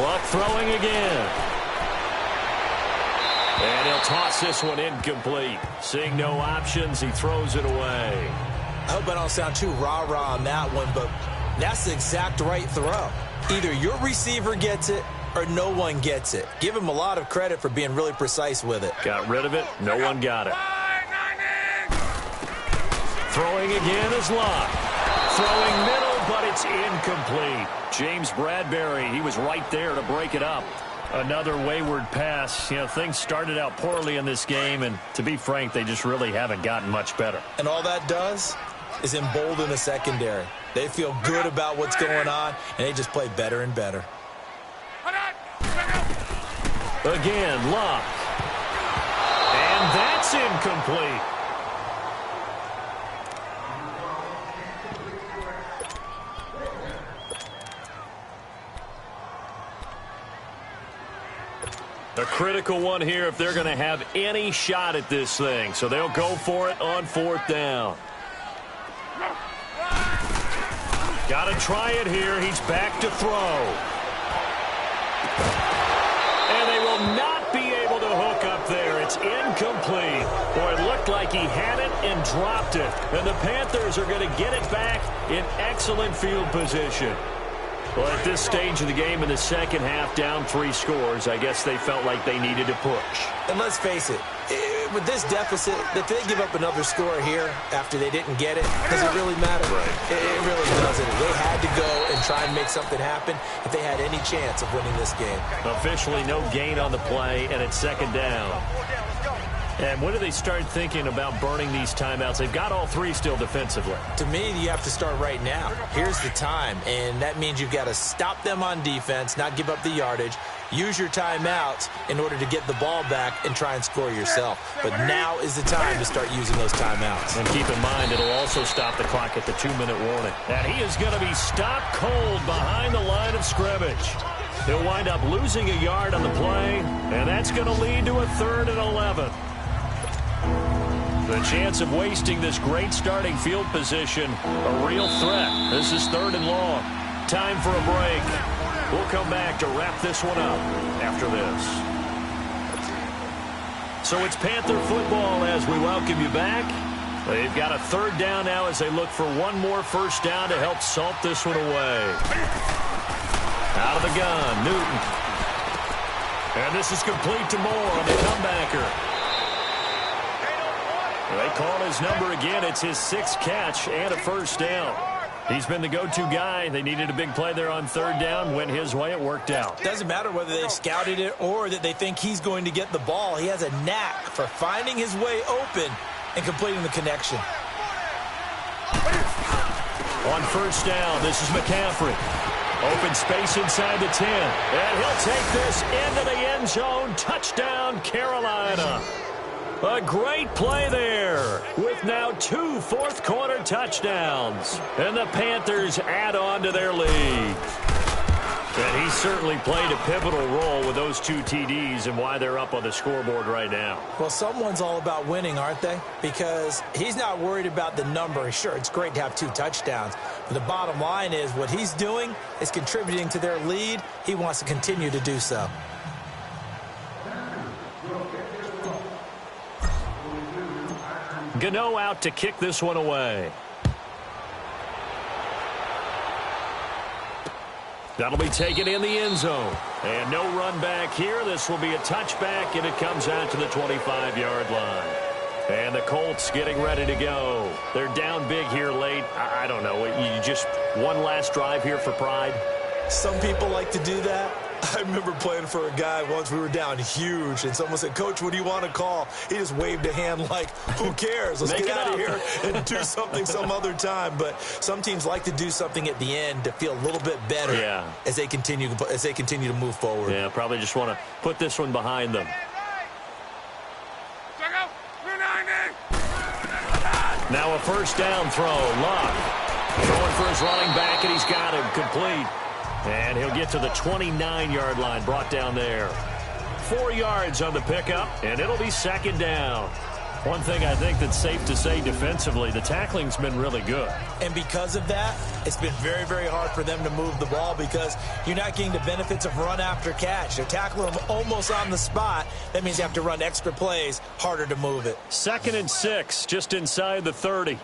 Luck throwing again. And he'll toss this one incomplete. Seeing no options, he throws it away. I hope I don't sound too rah-rah on that one, but that's the exact right throw. Either your receiver gets it or no one gets it. Give him a lot of credit for being really precise with it. Got rid of it. No one got it. Throwing again is Luck. Throwing middle, but it's incomplete. James Bradbury, he was right there to break it up. Another wayward pass. You know, things started out poorly in this game, and to be frank, they just really haven't gotten much better. And all that does is embolden the secondary. They feel good about what's going on, and they just play better and better. Again, Luck. And that's incomplete. A critical one here if they're going to have any shot at this thing. So they'll go for it on 4th down. Got to try it here. He's back to throw. And they will not be able to hook up there. It's incomplete. Boy, it looked like he had it and dropped it. And the Panthers are going to get it back in excellent field position. Well, at this stage of the game in the second half, down 3 scores, I guess they felt like they needed to push. And let's face it, with this deficit, if they give up another score here after they didn't get it, does it really matter? Right. It really doesn't. They had to go and try and make something happen if they had any chance of winning this game. Officially no gain on the play, and it's 2nd down. And when do they start thinking about burning these timeouts? They've got all 3 still defensively. To me, you have to start right now. Here's the time, and that means you've got to stop them on defense, not give up the yardage, use your timeouts in order to get the ball back and try and score yourself. But now is the time to start using those timeouts. And keep in mind, it'll also stop the clock at the 2-minute warning. And he is going to be stopped cold behind the line of scrimmage. He'll wind up losing a yard on the play, and that's going to lead to a 3rd and 11. The chance of wasting this great starting field position, a real threat. This is 3rd and long. Time for a break. We'll come back to wrap this one up after this. So it's Panther football as we welcome you back. They've got a 3rd down now as they look for one more 1st down to help salt this one away. Out of the gun, Newton. And this is complete to Moore on the comebacker. They call his number again. It's his 6th catch and a 1st down. He's been the go-to guy. They needed a big play there on 3rd down. Went his way. It worked out. Doesn't matter whether they've scouted it or that they think he's going to get the ball. He has a knack for finding his way open and completing the connection. On 1st down, this is McCaffrey. Open space inside the 10. And he'll take this into the end zone. Touchdown, Carolina. A great play there with now 2 fourth-quarter touchdowns. And the Panthers add on to their lead. And he certainly played a pivotal role with those 2 TDs and why they're up on the scoreboard right now. Well, someone's all about winning, aren't they? Because he's not worried about the number. Sure, it's great to have 2 touchdowns. But the bottom line is what he's doing is contributing to their lead. He wants to continue to do so. Gano out to kick this one away. That'll be taken in the end zone. And no run back here. This will be a touchback, and it comes out to the 25-yard line. And the Colts getting ready to go. They're down big here late. I don't know. You just one last drive here for pride? Some people like to do that. I remember playing for a guy once. We were down huge, and someone said, "Coach, what do you want to call?" He just waved a hand like, who cares? Let's get out of here and do something some other time. But some teams like to do something at the end to feel a little bit better as they continue to move forward. Yeah, probably just want to put this one behind them. Now a first down throw. Luck throwing for his running back, and he's got him complete. And he'll get to the 29-yard line, brought down there. 4 yards on the pickup, and it'll be second down. One thing I think that's safe to say defensively, the tackling's been really good. And because of that, it's been very, very hard for them to move the ball because you're not getting the benefits of run after catch. They're tackling them almost on the spot. That means you have to run extra plays, harder to move it. 2nd and 6, just inside the 30.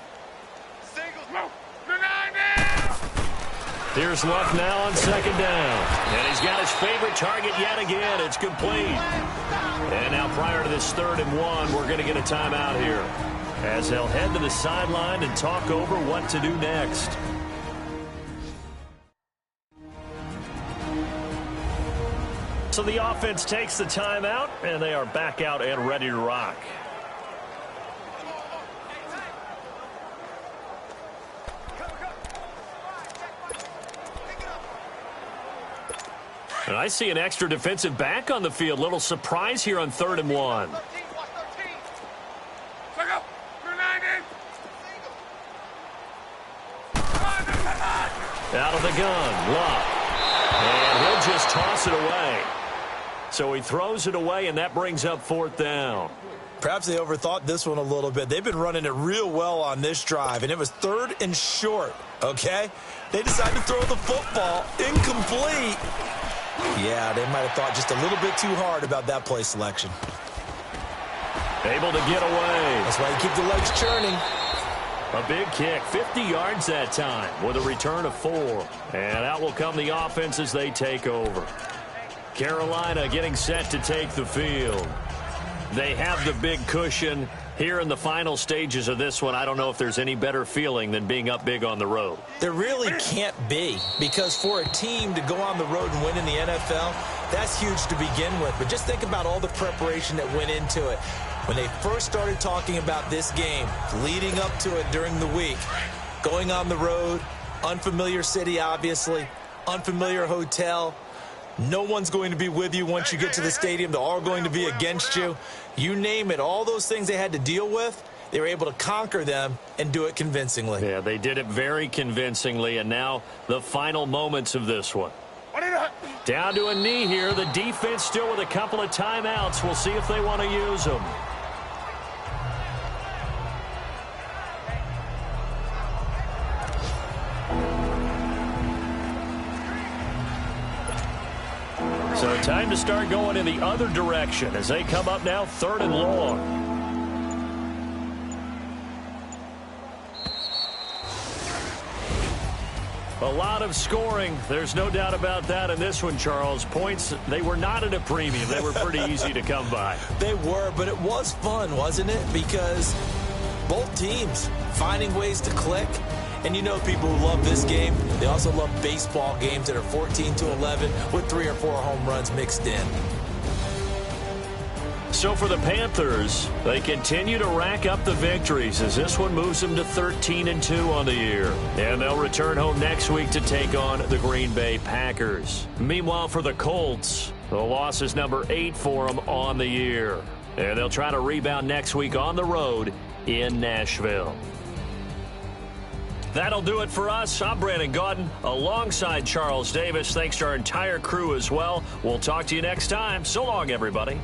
Here's Luck now on second down. And he's got his favorite target yet again. It's complete. And now prior to this 3rd and 1, we're going to get a timeout here as they'll head to the sideline and talk over what to do next. So the offense takes the timeout, and they are back out and ready to rock. And I see an extra defensive back on the field. Little surprise here on 3rd and 1. Out of the gun, Luck. And he'll just toss it away. So he throws it away, and that brings up 4th down. Perhaps they overthought this one a little bit. They've been running it real well on this drive, and it was 3rd and short, okay? They decided to throw the football incomplete. Yeah, they might have thought just a little bit too hard about that play selection. Able to get away. That's why you keep the legs churning. A big kick, 50 yards that time with a return of 4. And out will come the offense as they take over. Carolina getting set to take the field. They have the big cushion. Here in the final stages of this one, I don't know if there's any better feeling than being up big on the road. There really can't be, because for a team to go on the road and win in the NFL, that's huge to begin with. But just think about all the preparation that went into it. When they first started talking about this game, leading up to it during the week, going on the road, unfamiliar city, obviously, unfamiliar hotel, no one's going to be with you once you get to the stadium. They're all going to be against you. You name it, all those things they had to deal with, they were able to conquer them and do it convincingly. Yeah, they did it very convincingly, and now the final moments of this one. Down to a knee here. The defense still with a couple of timeouts. We'll see if they want to use them. So time to start going in the other direction as they come up now 3rd and long. A lot of scoring. There's no doubt about that in this one, Charles. Points, they were not at a premium. They were pretty easy to come by. They were, but it was fun, wasn't it? Because both teams finding ways to click. And you know people who love this game, they also love baseball games that are 14-11 with 3 or 4 home runs mixed in. So for the Panthers, they continue to rack up the victories as this one moves them to 13-2 on the year. And they'll return home next week to take on the Green Bay Packers. Meanwhile, for the Colts, the loss is number 8 for them on the year. And they'll try to rebound next week on the road in Nashville. That'll do it for us. I'm Brandon Gaudin alongside Charles Davis. Thanks to our entire crew as well. We'll talk to you next time. So long, everybody.